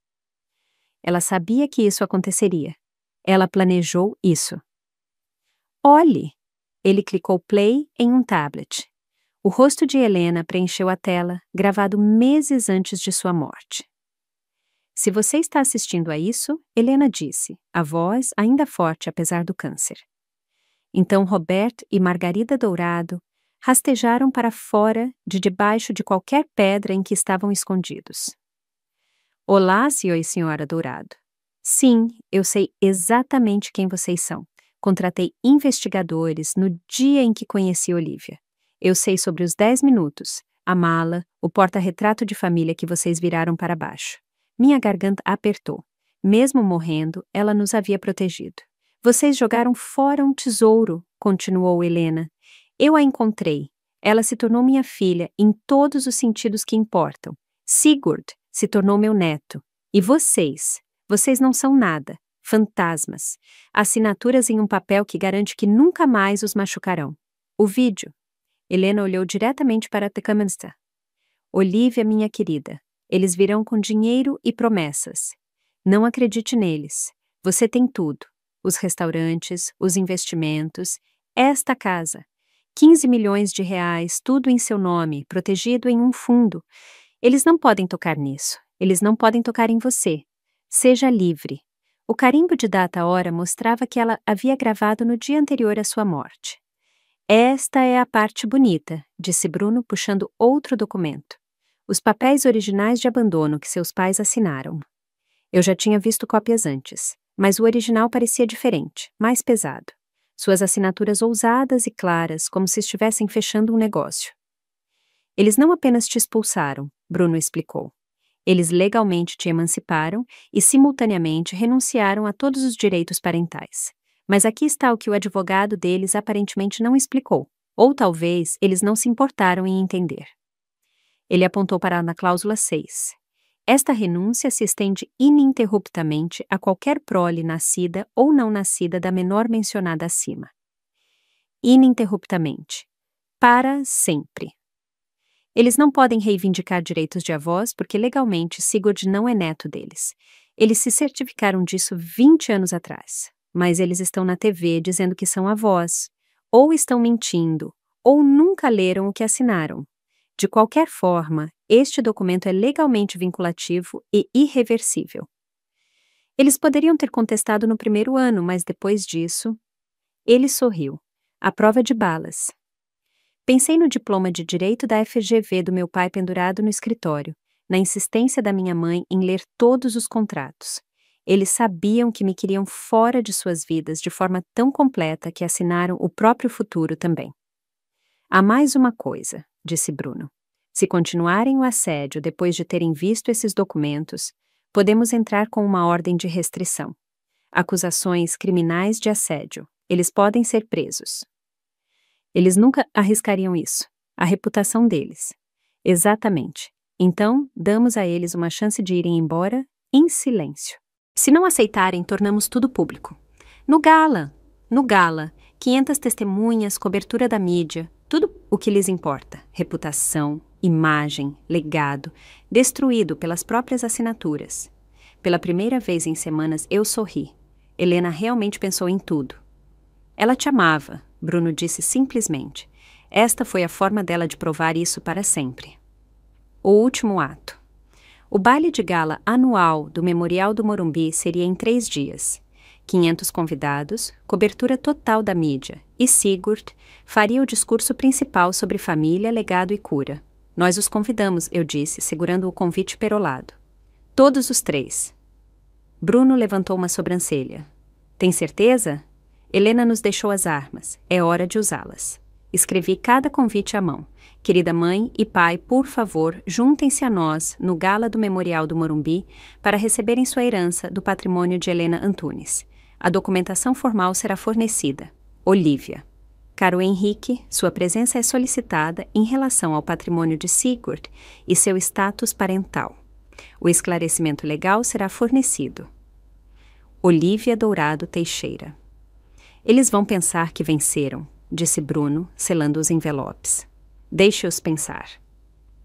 Ela sabia que isso aconteceria. Ela planejou isso. Olhe! Ele clicou play em um tablet. O rosto de Helena preencheu a tela, gravado meses antes de sua morte. Se você está assistindo a isso, Helena disse, a voz ainda forte apesar do câncer. Então Robert e Margarida Dourado rastejaram para fora de debaixo de qualquer pedra em que estavam escondidos. Olá, senhor e senhora Dourado. Sim, eu sei exatamente quem vocês são. Contratei investigadores no dia em que conheci Olivia. Eu sei sobre os 10 minutos, a mala, o porta-retrato de família que vocês viraram para baixo. Minha garganta apertou. Mesmo morrendo, ela nos havia protegido. Vocês jogaram fora um tesouro, continuou Helena. Eu a encontrei. Ela se tornou minha filha em todos os sentidos que importam. Sigurd se tornou meu neto. E vocês não são nada. Fantasmas. Assinaturas em um papel que garante que nunca mais os machucarão. O vídeo. Helena olhou diretamente para Tecumseh. Olivia, minha querida, eles virão com dinheiro e promessas. Não acredite neles. Você tem tudo. Os restaurantes, os investimentos, esta casa. 15 milhões de reais, tudo em seu nome, protegido em um fundo. Eles não podem tocar nisso. Eles não podem tocar em você. Seja livre. O carimbo de data-hora mostrava que ela havia gravado no dia anterior à sua morte. Esta é a parte bonita, disse Bruno, puxando outro documento. Os papéis originais de abandono que seus pais assinaram. Eu já tinha visto cópias antes, mas o original parecia diferente, mais pesado. Suas assinaturas ousadas e claras, como se estivessem fechando um negócio. Eles não apenas te expulsaram, Bruno explicou. Eles legalmente te emanciparam e, simultaneamente, renunciaram a todos os direitos parentais. Mas aqui está o que o advogado deles aparentemente não explicou, ou talvez eles não se importaram em entender. Ele apontou para na cláusula 6. Esta renúncia se estende ininterruptamente a qualquer prole nascida ou não nascida da menor mencionada acima. Ininterruptamente. Para sempre. Eles não podem reivindicar direitos de avós porque legalmente Sigurd não é neto deles. Eles se certificaram disso 20 anos atrás. Mas eles estão na TV dizendo que são avós, ou estão mentindo, ou nunca leram o que assinaram. De qualquer forma, este documento é legalmente vinculativo e irreversível. Eles poderiam ter contestado no primeiro ano, mas depois disso... Ele sorriu. A prova de balas. Pensei no diploma de Direito da FGV do meu pai pendurado no escritório, na insistência da minha mãe em ler todos os contratos. Eles sabiam que me queriam fora de suas vidas de forma tão completa que assinaram o próprio futuro também. Há mais uma coisa, disse Bruno. Se continuarem o assédio depois de terem visto esses documentos, podemos entrar com uma ordem de restrição. Acusações criminais de assédio. Eles podem ser presos. Eles nunca arriscariam isso. A reputação deles. Exatamente. Então, damos a eles uma chance de irem embora em silêncio. Se não aceitarem, tornamos tudo público. No Gala, 500 testemunhas, cobertura da mídia, tudo o que lhes importa. Reputação, imagem, legado, destruído pelas próprias assinaturas. Pela primeira vez em semanas, eu sorri. Helena realmente pensou em tudo. Ela te amava, Bruno disse simplesmente. Esta foi a forma dela de provar isso para sempre. O último ato. O baile de gala anual do Memorial do Morumbi seria em 3 dias. 500 convidados, cobertura total da mídia, e Sigurd faria o discurso principal sobre família, legado e cura. Nós os convidamos, eu disse, segurando o convite perolado. Todos os 3. Bruno levantou uma sobrancelha. Tem certeza? Helena nos deixou as armas. É hora de usá-las. Escrevi cada convite à mão. Querida mãe e pai, por favor, juntem-se a nós no Gala do Memorial do Morumbi para receberem sua herança do patrimônio de Helena Antunes. A documentação formal será fornecida. Olivia. Caro Henrique, sua presença é solicitada em relação ao patrimônio de Sigurd e seu status parental. O esclarecimento legal será fornecido. Olivia Dourado Teixeira. Eles vão pensar que venceram, disse Bruno, selando os envelopes. Deixe-os pensar.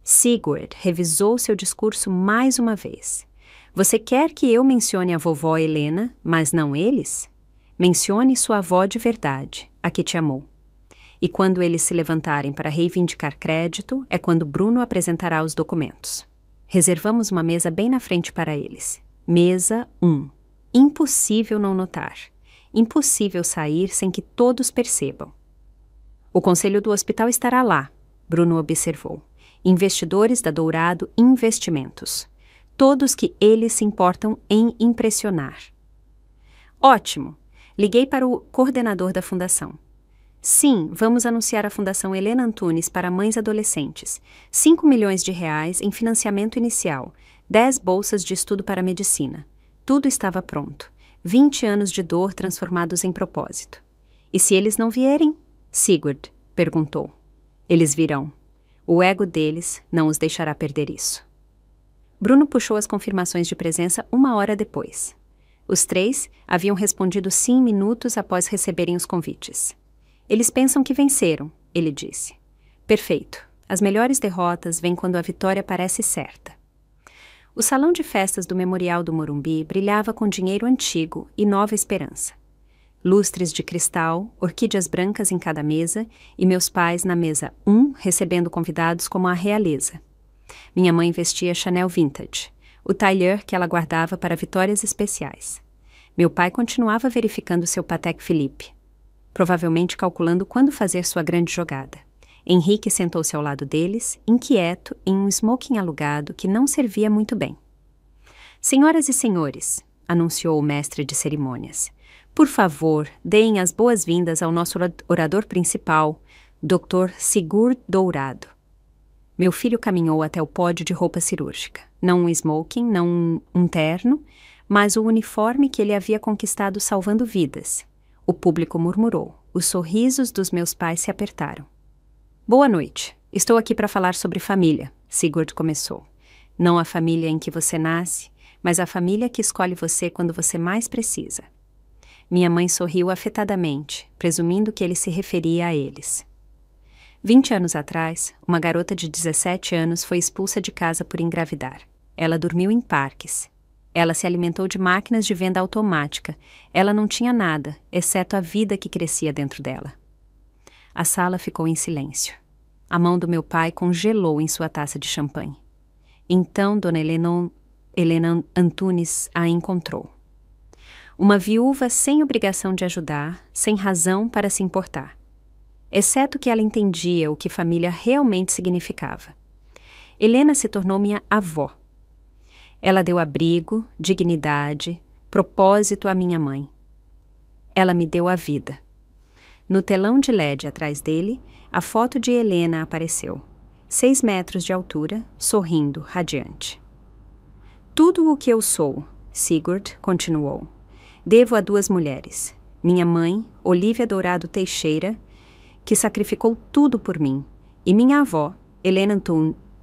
Sigurd revisou seu discurso mais uma vez. Você quer que eu mencione a vovó Helena, mas não eles? Mencione sua avó de verdade, a que te amou. E quando eles se levantarem para reivindicar crédito, é quando Bruno apresentará os documentos. Reservamos uma mesa bem na frente para eles. Mesa 1. Impossível não notar. Impossível sair sem que todos percebam. O conselho do hospital estará lá, Bruno observou. Investidores da Dourado Investimentos. Todos que eles se importam em impressionar. Ótimo! Liguei para o coordenador da fundação. Sim, vamos anunciar a Fundação Helena Antunes para mães adolescentes. 5 milhões de reais em financiamento inicial. 10 bolsas de estudo para medicina. Tudo estava pronto. 20 anos de dor transformados em propósito. E se eles não vierem? Sigurd perguntou. Eles virão. O ego deles não os deixará perder isso. Bruno puxou as confirmações de presença 1 hora depois. Os 3 haviam respondido sim minutos após receberem os convites. Eles pensam que venceram, ele disse. Perfeito. As melhores derrotas vêm quando a vitória parece certa. O salão de festas do Memorial do Morumbi brilhava com dinheiro antigo e nova esperança. Lustres de cristal, orquídeas brancas em cada mesa e meus pais na mesa 1 recebendo convidados como a realeza. Minha mãe vestia Chanel Vintage, o tailleur que ela guardava para vitórias especiais. Meu pai continuava verificando seu Patek Philippe, provavelmente calculando quando fazer sua grande jogada. Henrique sentou-se ao lado deles, inquieto, em um smoking alugado que não servia muito bem. Senhoras e senhores, anunciou o mestre de cerimônias, por favor, deem as boas-vindas ao nosso orador principal, Dr. Sigurd Dourado. Meu filho caminhou até o pódio de roupa cirúrgica. Não um smoking, não um terno, mas o uniforme que ele havia conquistado salvando vidas. O público murmurou. Os sorrisos dos meus pais se apertaram. Boa noite. Estou aqui para falar sobre família, Sigurd começou. Não a família em que você nasce, mas a família que escolhe você quando você mais precisa. Minha mãe sorriu afetadamente, presumindo que ele se referia a eles. 20 anos atrás, uma garota de 17 anos foi expulsa de casa por engravidar. Ela dormiu em parques. Ela se alimentou de máquinas de venda automática. Ela não tinha nada, exceto a vida que crescia dentro dela. A sala ficou em silêncio. A mão do meu pai congelou em sua taça de champanhe. Então, Dona Helena Antunes a encontrou. Uma viúva sem obrigação de ajudar, sem razão para se importar. Exceto que ela entendia o que família realmente significava. Helena se tornou minha avó. Ela deu abrigo, dignidade, propósito à minha mãe. Ela me deu a vida. No telão de LED atrás dele, a foto de Helena apareceu. 6 metros de altura, sorrindo, radiante. Tudo o que eu sou, Sigurd continuou, devo a 2 mulheres. Minha mãe, Olívia Dourado Teixeira, que sacrificou tudo por mim, e minha avó, Helena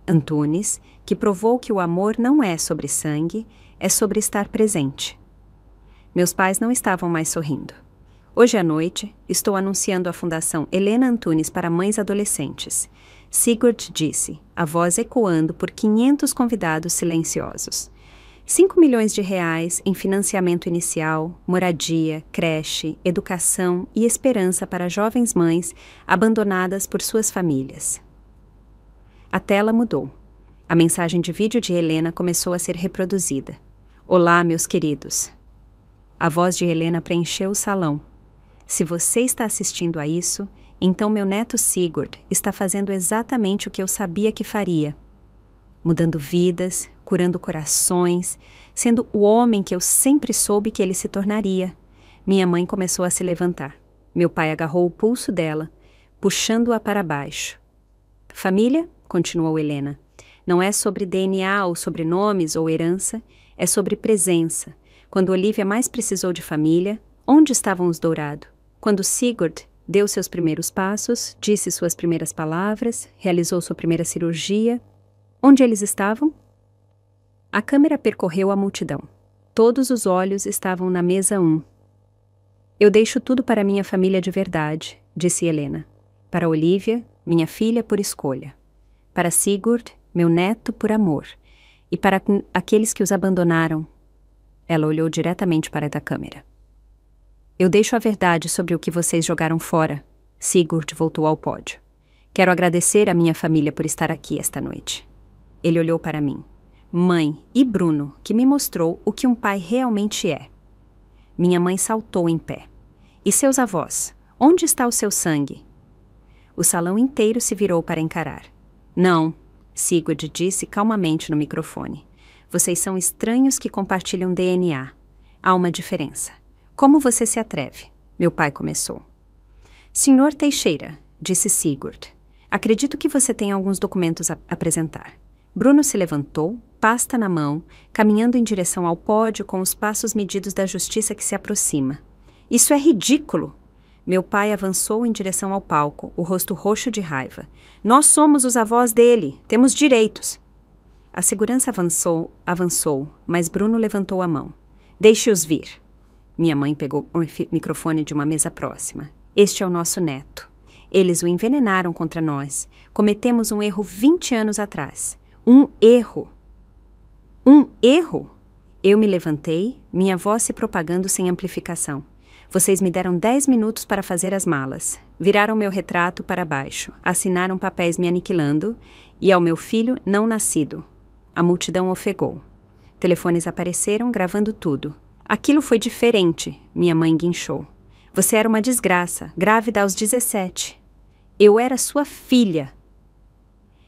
Antunes, que provou que o amor não é sobre sangue, é sobre estar presente. Meus pais não estavam mais sorrindo. Hoje à noite, estou anunciando a Fundação Helena Antunes para Mães Adolescentes. Sigurd disse, a voz ecoando por 500 convidados silenciosos. 5 milhões de reais em financiamento inicial, moradia, creche, educação e esperança para jovens mães abandonadas por suas famílias. A tela mudou. A mensagem de vídeo de Helena começou a ser reproduzida. Olá, meus queridos. A voz de Helena preencheu o salão. Se você está assistindo a isso, então meu neto Sigurd está fazendo exatamente o que eu sabia que faria. Mudando vidas, curando corações, sendo o homem que eu sempre soube que ele se tornaria. Minha mãe começou a se levantar. Meu pai agarrou o pulso dela, puxando-a para baixo. Família, continuou Helena, não é sobre DNA ou sobrenomes ou herança, é sobre presença. Quando Olívia mais precisou de família, onde estavam os Dourado? Quando Sigurd deu seus primeiros passos, disse suas primeiras palavras, realizou sua primeira cirurgia, onde eles estavam? A câmera percorreu a multidão. Todos os olhos estavam na mesa 1. Eu deixo tudo para minha família de verdade, disse Helena. Para Olívia, minha filha por escolha. Para Sigurd, meu neto por amor. E para aqueles que os abandonaram. Ela olhou diretamente para a câmera. Eu deixo a verdade sobre o que vocês jogaram fora. Sigurd voltou ao pódio. Quero agradecer à minha família por estar aqui esta noite. Ele olhou para mim. Mãe e Bruno, que me mostrou o que um pai realmente é. Minha mãe saltou em pé. E seus avós? Onde está o seu sangue? O salão inteiro se virou para encarar. Não, Sigurd disse calmamente no microfone. Vocês são estranhos que compartilham DNA. Há uma diferença. Como você se atreve? Meu pai começou. Senhor Teixeira, disse Sigurd. Acredito que você tem alguns documentos a apresentar. Bruno se levantou, pasta na mão, caminhando em direção ao pódio com os passos medidos da justiça que se aproxima. Isso é ridículo! Meu pai avançou em direção ao palco, o rosto roxo de raiva. Nós somos os avós dele, temos direitos. A segurança avançou, mas Bruno levantou a mão. Deixe-os vir. Minha mãe pegou o microfone de uma mesa próxima. Este é o nosso neto. Eles o envenenaram contra nós. Cometemos um erro 20 anos atrás. Um erro. Um erro? Eu me levantei, minha voz se propagando sem amplificação. Vocês me deram 10 minutos para fazer as malas. Viraram meu retrato para baixo. Assinaram papéis me aniquilando. E ao meu filho não nascido. A multidão ofegou. Telefones apareceram, gravando tudo. Aquilo foi diferente, minha mãe guinchou. Você era uma desgraça, grávida aos 17. Eu era sua filha.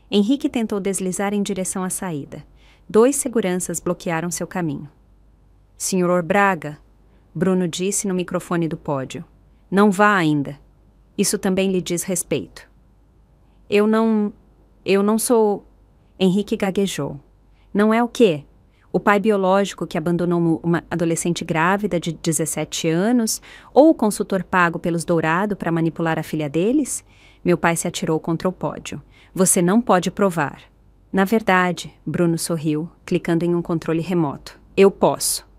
Henrique tentou deslizar em direção à saída. 2 seguranças bloquearam seu caminho. Senhor Braga, Bruno disse no microfone do pódio. Não vá ainda. Isso também lhe diz respeito. Eu não sou... Henrique gaguejou. Não é o quê? O pai biológico que abandonou uma adolescente grávida de 17 anos? Ou o consultor pago pelos Dourado para manipular a filha deles? Meu pai se atirou contra o pódio. Você não pode provar. Na verdade, Bruno sorriu, clicando em um controle remoto. Eu posso.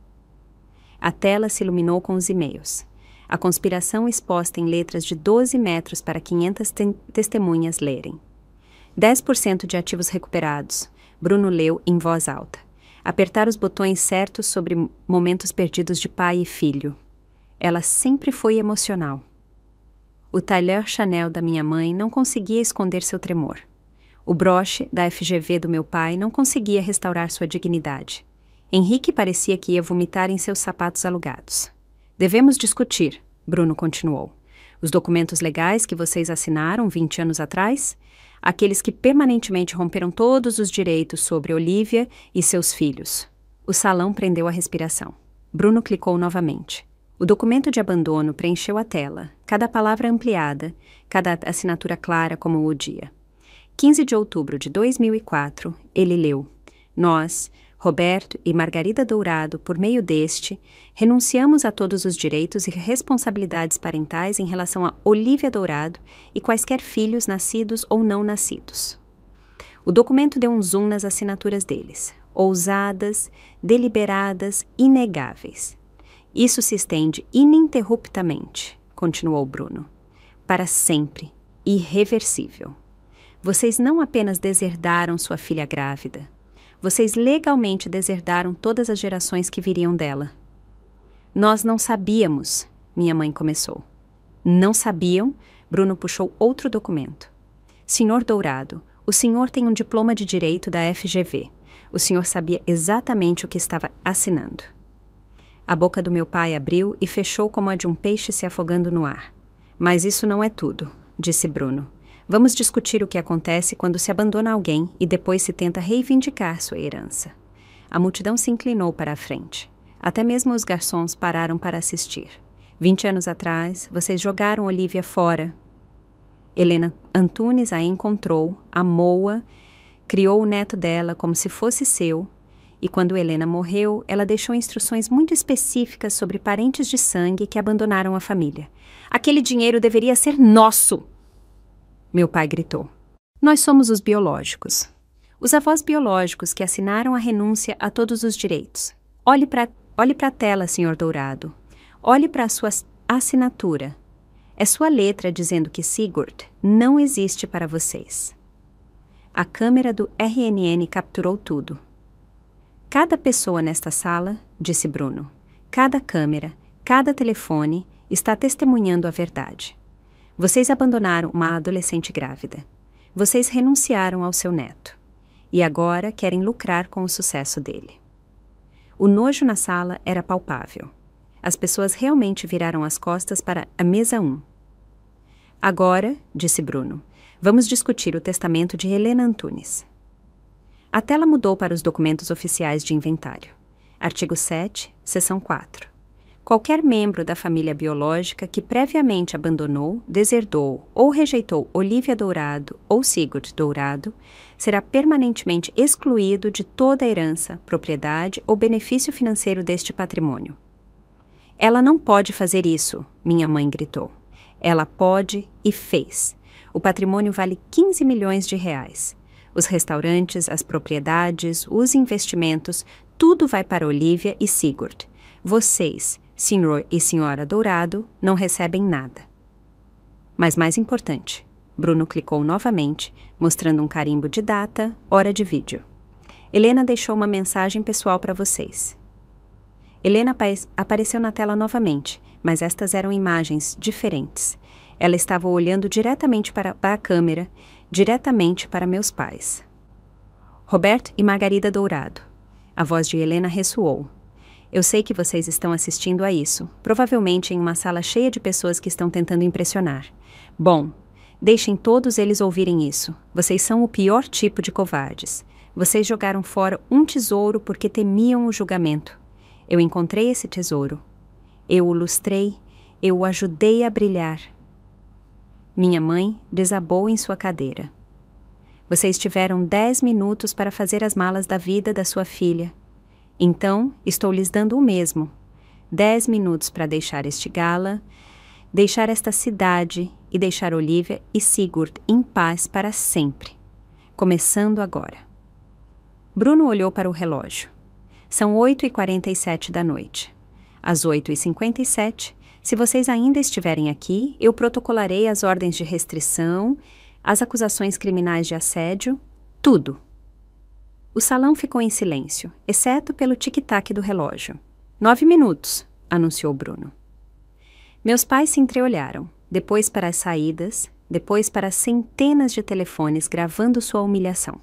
A tela se iluminou com os e-mails. A conspiração exposta em letras de 12 metros para 500 testemunhas lerem. 10% de ativos recuperados. Bruno leu em voz alta. Apertar os botões certos sobre momentos perdidos de pai e filho. Ela sempre foi emocional. O talher Chanel da minha mãe não conseguia esconder seu tremor. O broche da FGV do meu pai não conseguia restaurar sua dignidade. Henrique parecia que ia vomitar em seus sapatos alugados. Devemos discutir, Bruno continuou. Os documentos legais que vocês assinaram 20 anos atrás? Aqueles que permanentemente romperam todos os direitos sobre Olivia e seus filhos. O salão prendeu a respiração. Bruno clicou novamente. O documento de abandono preencheu a tela, cada palavra ampliada, cada assinatura clara como o dia. 15 de outubro de 2004, ele leu. Nós, Roberto e Margarida Dourado, por meio deste, renunciamos a todos os direitos e responsabilidades parentais em relação a Olivia Dourado e quaisquer filhos nascidos ou não nascidos. O documento deu um zoom nas assinaturas deles. Ousadas, deliberadas, inegáveis. Isso se estende ininterruptamente, continuou Bruno. Para sempre, irreversível. Vocês não apenas deserdaram sua filha grávida. Vocês legalmente deserdaram todas as gerações que viriam dela. Nós não sabíamos, minha mãe começou. Não sabiam? Bruno puxou outro documento. Senhor Dourado, o senhor tem um diploma de direito da FGV. O senhor sabia exatamente o que estava assinando. A boca do meu pai abriu e fechou como a de um peixe se afogando no ar. Mas isso não é tudo, disse Bruno. Vamos discutir o que acontece quando se abandona alguém e depois se tenta reivindicar sua herança. A multidão se inclinou para a frente. Até mesmo os garçons pararam para assistir. 20 anos atrás, vocês jogaram Olivia fora. Helena Antunes a encontrou, amou-a, criou o neto dela como se fosse seu, e quando Helena morreu, ela deixou instruções muito específicas sobre parentes de sangue que abandonaram a família. Aquele dinheiro deveria ser nosso! Meu pai gritou. Nós somos os biológicos. Os avós biológicos que assinaram a renúncia a todos os direitos. Olhe para a tela, Sr. Dourado. Olhe para a sua assinatura. É sua letra dizendo que Sigurd não existe para vocês. A câmera do RNN capturou tudo. Cada pessoa nesta sala, disse Bruno, cada câmera, cada telefone está testemunhando a verdade. Vocês abandonaram uma adolescente grávida. Vocês renunciaram ao seu neto. E agora querem lucrar com o sucesso dele. O nojo na sala era palpável. As pessoas realmente viraram as costas para a mesa 1. Agora, disse Bruno, vamos discutir o testamento de Helena Antunes. A tela mudou para os documentos oficiais de inventário. Artigo 7, seção 4. Qualquer membro da família biológica que previamente abandonou, deserdou ou rejeitou Olivia Dourado ou Sigurd Dourado será permanentemente excluído de toda a herança, propriedade ou benefício financeiro deste patrimônio. Ela não pode fazer isso, minha mãe gritou. Ela pode e fez. O patrimônio vale 15 milhões de reais. Os restaurantes, as propriedades, os investimentos, tudo vai para Olivia e Sigurd. Vocês, senhor e senhora Dourado, não recebem nada. Mas mais importante, Bruno clicou novamente, mostrando um carimbo de data, hora de vídeo. Helena deixou uma mensagem pessoal para vocês. Helena apareceu na tela novamente, mas estas eram imagens diferentes. Ela estava olhando diretamente para a câmera, diretamente para meus pais. Roberto e Margarida Dourado. A voz de Helena ressoou. Eu sei que vocês estão assistindo a isso, provavelmente em uma sala cheia de pessoas que estão tentando impressionar. Bom, deixem todos eles ouvirem isso. Vocês são o pior tipo de covardes. Vocês jogaram fora um tesouro porque temiam o julgamento. Eu encontrei esse tesouro. Eu o lustrei, eu o ajudei a brilhar. Minha mãe desabou em sua cadeira. Vocês tiveram 10 minutos para fazer as malas da vida da sua filha. Então, estou lhes dando o mesmo. 10 minutos para deixar este gala, deixar esta cidade e deixar Olivia e Sigurd em paz para sempre. Começando agora. Bruno olhou para o relógio. São 8h47 da noite. Às 8h57, se vocês ainda estiverem aqui, eu protocolarei as ordens de restrição, as acusações criminais de assédio, tudo. O salão ficou em silêncio, exceto pelo tic-tac do relógio. 9 minutos, anunciou Bruno. Meus pais se entreolharam, depois para as saídas, depois para centenas de telefones gravando sua humilhação.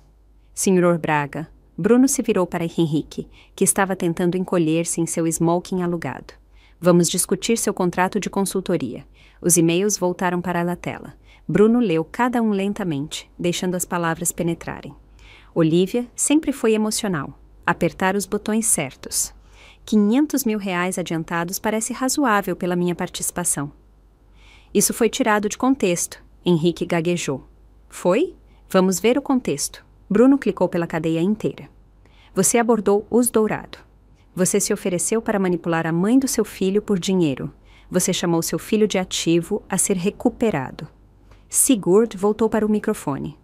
Senhor Braga, Bruno se virou para Henrique, que estava tentando encolher-se em seu smoking alugado. Vamos discutir seu contrato de consultoria. Os e-mails voltaram para a tela. Bruno leu cada um lentamente, deixando as palavras penetrarem. Olivia sempre foi emocional. Apertar os botões certos. 500 mil reais adiantados parece razoável pela minha participação. Isso foi tirado de contexto, Henrique gaguejou. Foi? Vamos ver o contexto. Bruno clicou pela cadeia inteira. Você abordou os Dourado. Você se ofereceu para manipular a mãe do seu filho por dinheiro. Você chamou seu filho de ativo a ser recuperado. Sigurd voltou para o microfone.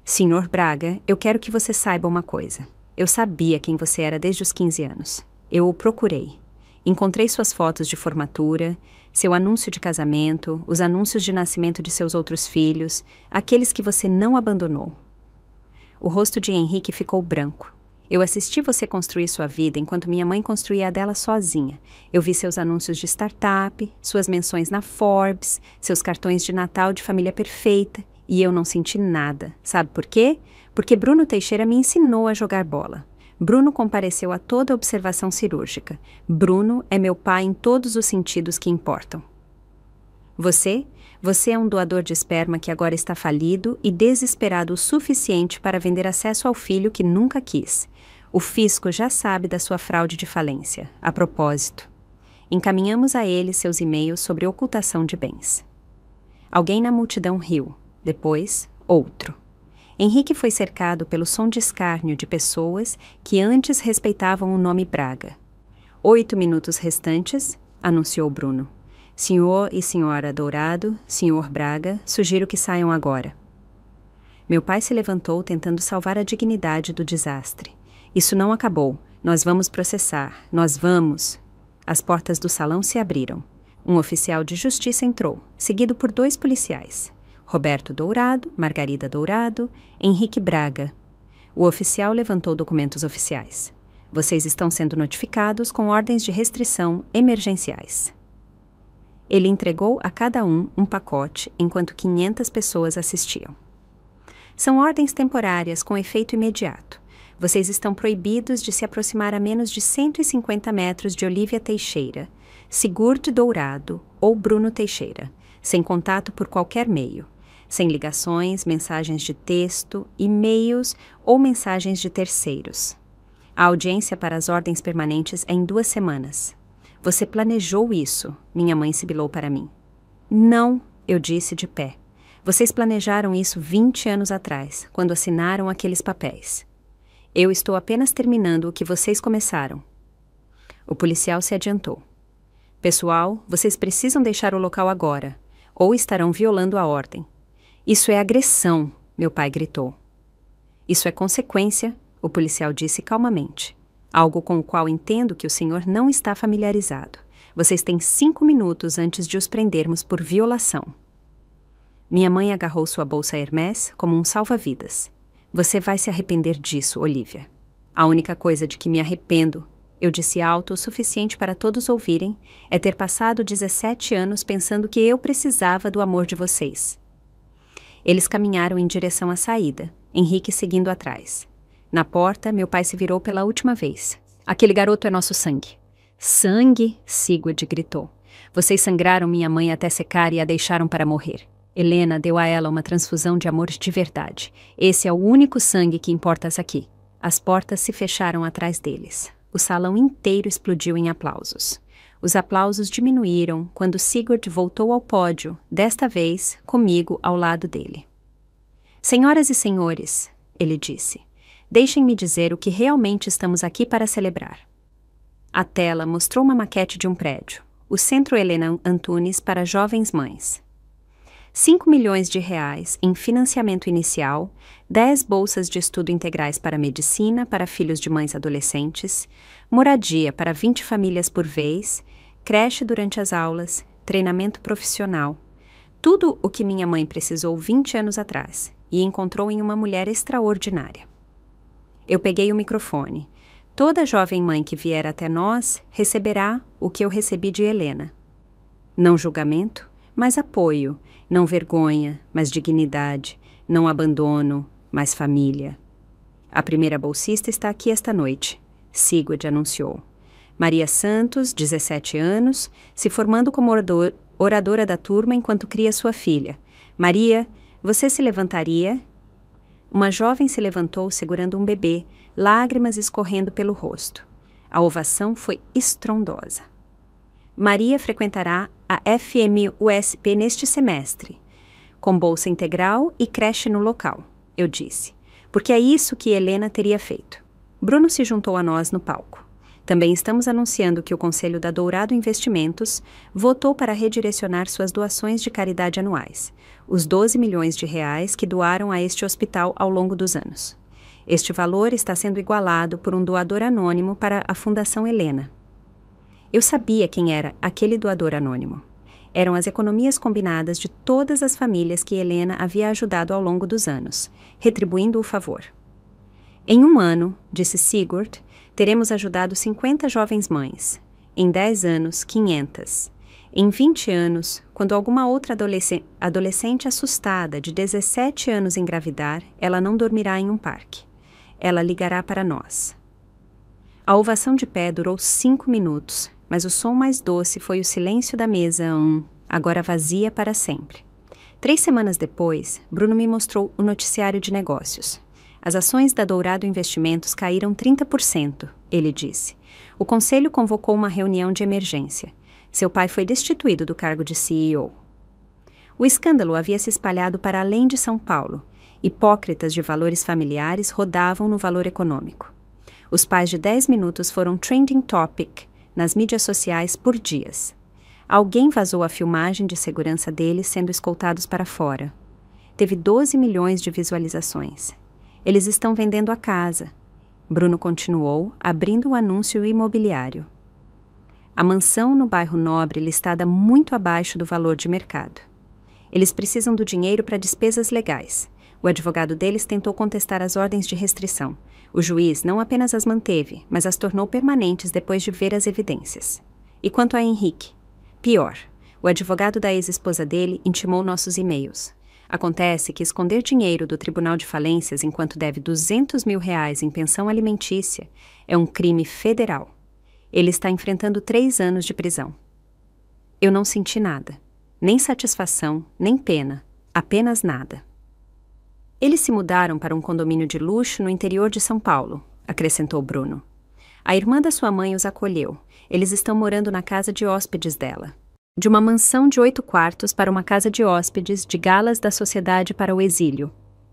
Senhor Braga, eu quero que você saiba uma coisa. Eu sabia quem você era desde os 15 anos. Eu o procurei. Encontrei suas fotos de formatura, seu anúncio de casamento, os anúncios de nascimento de seus outros filhos, aqueles que você não abandonou. O rosto de Henrique ficou branco. Eu assisti você construir sua vida enquanto minha mãe construía a dela sozinha. Eu vi seus anúncios de startup, suas menções na Forbes, seus cartões de Natal de família perfeita, e eu não senti nada. Sabe por quê? Porque Bruno Teixeira me ensinou a jogar bola. Bruno compareceu a toda observação cirúrgica. Bruno é meu pai em todos os sentidos que importam. Você é um doador de esperma que agora está falido e desesperado o suficiente para vender acesso ao filho que nunca quis. O fisco já sabe da sua fraude de falência. A propósito, encaminhamos a ele seus e-mails sobre ocultação de bens. Alguém na multidão riu. Depois, outro. Henrique foi cercado pelo som de escárnio de pessoas que antes respeitavam o nome Braga. 8 minutos restantes, anunciou Bruno. Senhor e senhora Dourado, senhor Braga, sugiro que saiam agora. Meu pai se levantou tentando salvar a dignidade do desastre. Isso não acabou. Nós vamos processar. Nós vamos. As portas do salão se abriram. Um oficial de justiça entrou, seguido por 2 policiais. Roberto Dourado, Margarida Dourado, Henrique Braga. O oficial levantou documentos oficiais. Vocês estão sendo notificados com ordens de restrição emergenciais. Ele entregou a cada um pacote enquanto 500 pessoas assistiam. São ordens temporárias com efeito imediato. Vocês estão proibidos de se aproximar a menos de 150 metros de Olivia Teixeira, Sigurd Dourado ou Bruno Teixeira, sem contato por qualquer meio, sem ligações, mensagens de texto, e-mails ou mensagens de terceiros. A audiência para as ordens permanentes é em 2 semanas. Você planejou isso, minha mãe sibilou para mim. Não, eu disse de pé. Vocês planejaram isso 20 anos atrás, quando assinaram aqueles papéis. Eu estou apenas terminando o que vocês começaram. O policial se adiantou. Pessoal, vocês precisam deixar o local agora. ou estarão violando a ordem. Isso é agressão, meu pai gritou. Isso é consequência, o policial disse calmamente. Algo com o qual entendo que o senhor não está familiarizado. Vocês têm 5 minutos antes de os prendermos por violação. Minha mãe agarrou sua bolsa Hermès como um salva-vidas. Você vai se arrepender disso, Olivia. A única coisa de que me arrependo, eu disse alto o suficiente para todos ouvirem, é ter passado 17 anos pensando que eu precisava do amor de vocês. Eles caminharam em direção à saída, Henrique seguindo atrás. Na porta, meu pai se virou pela última vez. Aquele garoto é nosso sangue. Sangue? Sigurd gritou. Vocês sangraram minha mãe até secar e a deixaram para morrer. Helena deu a ela uma transfusão de amor de verdade. Esse é o único sangue que importa aqui. As portas se fecharam atrás deles. O salão inteiro explodiu em aplausos. Os aplausos diminuíram quando Sigurd voltou ao pódio, desta vez comigo ao lado dele. Senhoras e senhores, ele disse, deixem-me dizer o que realmente estamos aqui para celebrar. A tela mostrou uma maquete de um prédio, o Centro Helena Antunes para Jovens Mães. 5 milhões de reais em financiamento inicial, 10 bolsas de estudo integrais para medicina para filhos de mães adolescentes, moradia para 20 famílias por vez, creche durante as aulas, treinamento profissional. Tudo o que minha mãe precisou 20 anos atrás e encontrou em uma mulher extraordinária. Eu peguei o microfone. Toda jovem mãe que vier até nós receberá o que eu recebi de Helena. Não julgamento, mas apoio. Não vergonha, mas dignidade. Não abandono, mas família. A primeira bolsista está aqui esta noite, Sigurd anunciou. Maria Santos, 17 anos, se formando como oradora da turma enquanto cria sua filha. Maria, você se levantaria? Uma jovem se levantou segurando um bebê, lágrimas escorrendo pelo rosto. A ovação foi estrondosa. Maria frequentará a FMUSP neste semestre, com bolsa integral e creche no local, eu disse, porque é isso que Helena teria feito. Bruno se juntou a nós no palco. Também estamos anunciando que o Conselho da Dourado Investimentos votou para redirecionar suas doações de caridade anuais, os 12 milhões de reais que doaram a este hospital ao longo dos anos. Este valor está sendo igualado por um doador anônimo para a Fundação Helena. Eu sabia quem era aquele doador anônimo. Eram as economias combinadas de todas as famílias que Helena havia ajudado ao longo dos anos, retribuindo o favor. Em 1 ano, disse Sigurd, teremos ajudado 50 jovens mães. Em 10 anos, 500. Em 20 anos, quando alguma outra adolescente assustada de 17 anos engravidar, ela não dormirá em um parque. Ela ligará para nós. A ovação de pé durou 5 minutos, mas o som mais doce foi o silêncio da mesa, agora vazia para sempre. 3 semanas depois, Bruno me mostrou o noticiário de negócios. As ações da Dourado Investimentos caíram 30%, ele disse. O conselho convocou uma reunião de emergência. Seu pai foi destituído do cargo de CEO. O escândalo havia se espalhado para além de São Paulo. Hipócritas de valores familiares rodavam no valor econômico. Os pais de 10 minutos foram trending topic nas mídias sociais por dias. Alguém vazou a filmagem de segurança deles sendo escoltados para fora. Teve 12 milhões de visualizações. Eles estão vendendo a casa. Bruno continuou, abrindo o anúncio imobiliário. A mansão no bairro Nobre listada muito abaixo do valor de mercado. Eles precisam do dinheiro para despesas legais. O advogado deles tentou contestar as ordens de restrição. O juiz não apenas as manteve, mas as tornou permanentes depois de ver as evidências. E quanto a Henrique? Pior, o advogado da ex-esposa dele intimou nossos e-mails. Acontece que esconder dinheiro do Tribunal de Falências enquanto deve 200 mil reais em pensão alimentícia é um crime federal. Ele está enfrentando 3 anos de prisão. Eu não senti nada. Nem satisfação, nem pena. Apenas nada. Eles se mudaram para um condomínio de luxo no interior de São Paulo, acrescentou Bruno. A irmã da sua mãe os acolheu. Eles estão morando na casa de hóspedes dela. De uma mansão de 8 quartos para uma casa de hóspedes de galas da sociedade para o exílio.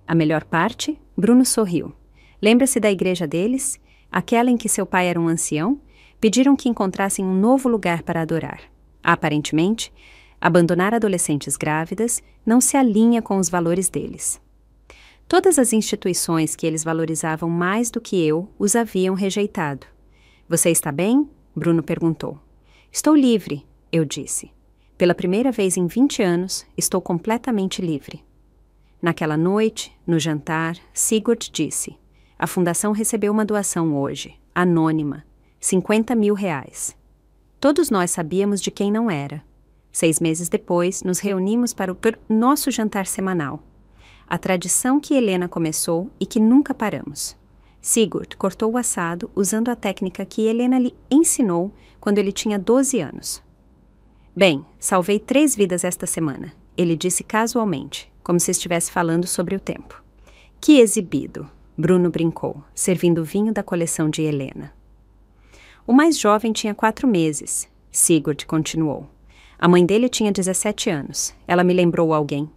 A melhor parte? Bruno sorriu. Lembra-se da igreja deles? Aquela em que seu pai era um ancião? Pediram que encontrassem um novo lugar para adorar. Aparentemente, Abandonar adolescentes grávidas não se alinha com os valores deles. Todas as instituições que eles valorizavam mais do que eu os haviam rejeitado. Você está bem? Bruno perguntou. Estou livre, eu disse. Pela primeira vez em 20 anos, estou completamente livre. Naquela noite, no jantar, Sigurd disse: a fundação recebeu uma doação hoje, anônima, R$50.000. Todos nós sabíamos de quem não era. 6 meses depois, nos reunimos para o nosso jantar semanal. A tradição que Helena começou e que nunca paramos. Sigurd cortou o assado usando a técnica que Helena lhe ensinou quando ele tinha 12 anos. Bem, salvei 3 vidas esta semana, ele disse casualmente, como se estivesse falando sobre o tempo. Que exibido, Bruno brincou, servindo vinho da coleção de Helena. O mais jovem tinha 4 meses, Sigurd continuou. A mãe dele tinha 17 anos. Ela me lembrou alguém.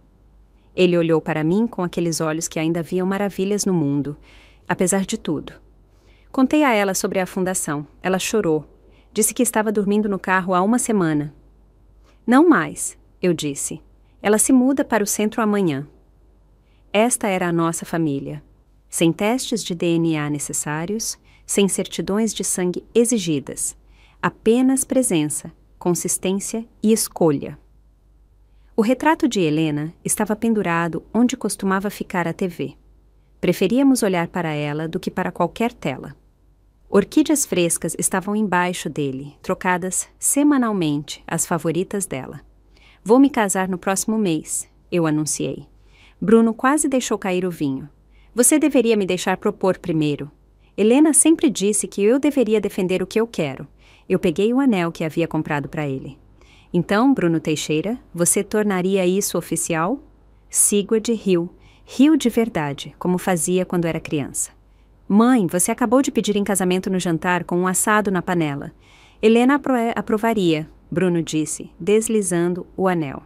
Ele olhou para mim com aqueles olhos que ainda viam maravilhas no mundo, apesar de tudo. Contei a ela sobre a fundação. Ela chorou. Disse que estava dormindo no carro há 1 semana. Não mais, eu disse. Ela se muda para o centro amanhã. Esta era a nossa família. Sem testes de DNA necessários, sem certidões de sangue exigidas. Apenas presença, consistência e escolha. O retrato de Helena estava pendurado onde costumava ficar a TV. Preferíamos olhar para ela do que para qualquer tela. Orquídeas frescas estavam embaixo dele, trocadas semanalmente, as favoritas dela. Vou me casar no próximo mês, eu anunciei. Bruno quase deixou cair o vinho. Você deveria me deixar propor primeiro. Helena sempre disse que eu deveria defender o que eu quero. Eu peguei o anel que havia comprado para ele. Então, Bruno Teixeira, você tornaria isso oficial? Sigurd riu. Riu de verdade, como fazia quando era criança. Mãe, você acabou de pedir em casamento no jantar com um assado na panela. Helena aprovaria, Bruno disse, deslizando o anel.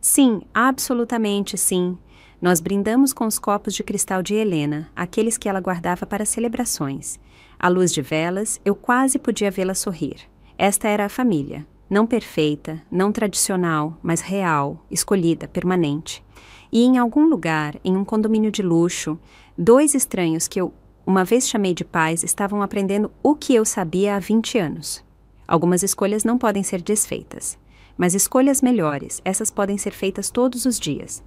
Sim, absolutamente sim. Nós brindamos com os copos de cristal de Helena, aqueles que ela guardava para celebrações. À luz de velas, eu quase podia vê-la sorrir. Esta era a família. Não perfeita, não tradicional, mas real, escolhida, permanente. E em algum lugar, em um condomínio de luxo, 2 estranhos que eu uma vez chamei de pais estavam aprendendo o que eu sabia há 20 anos. Algumas escolhas não podem ser desfeitas, mas escolhas melhores, essas podem ser feitas todos os dias.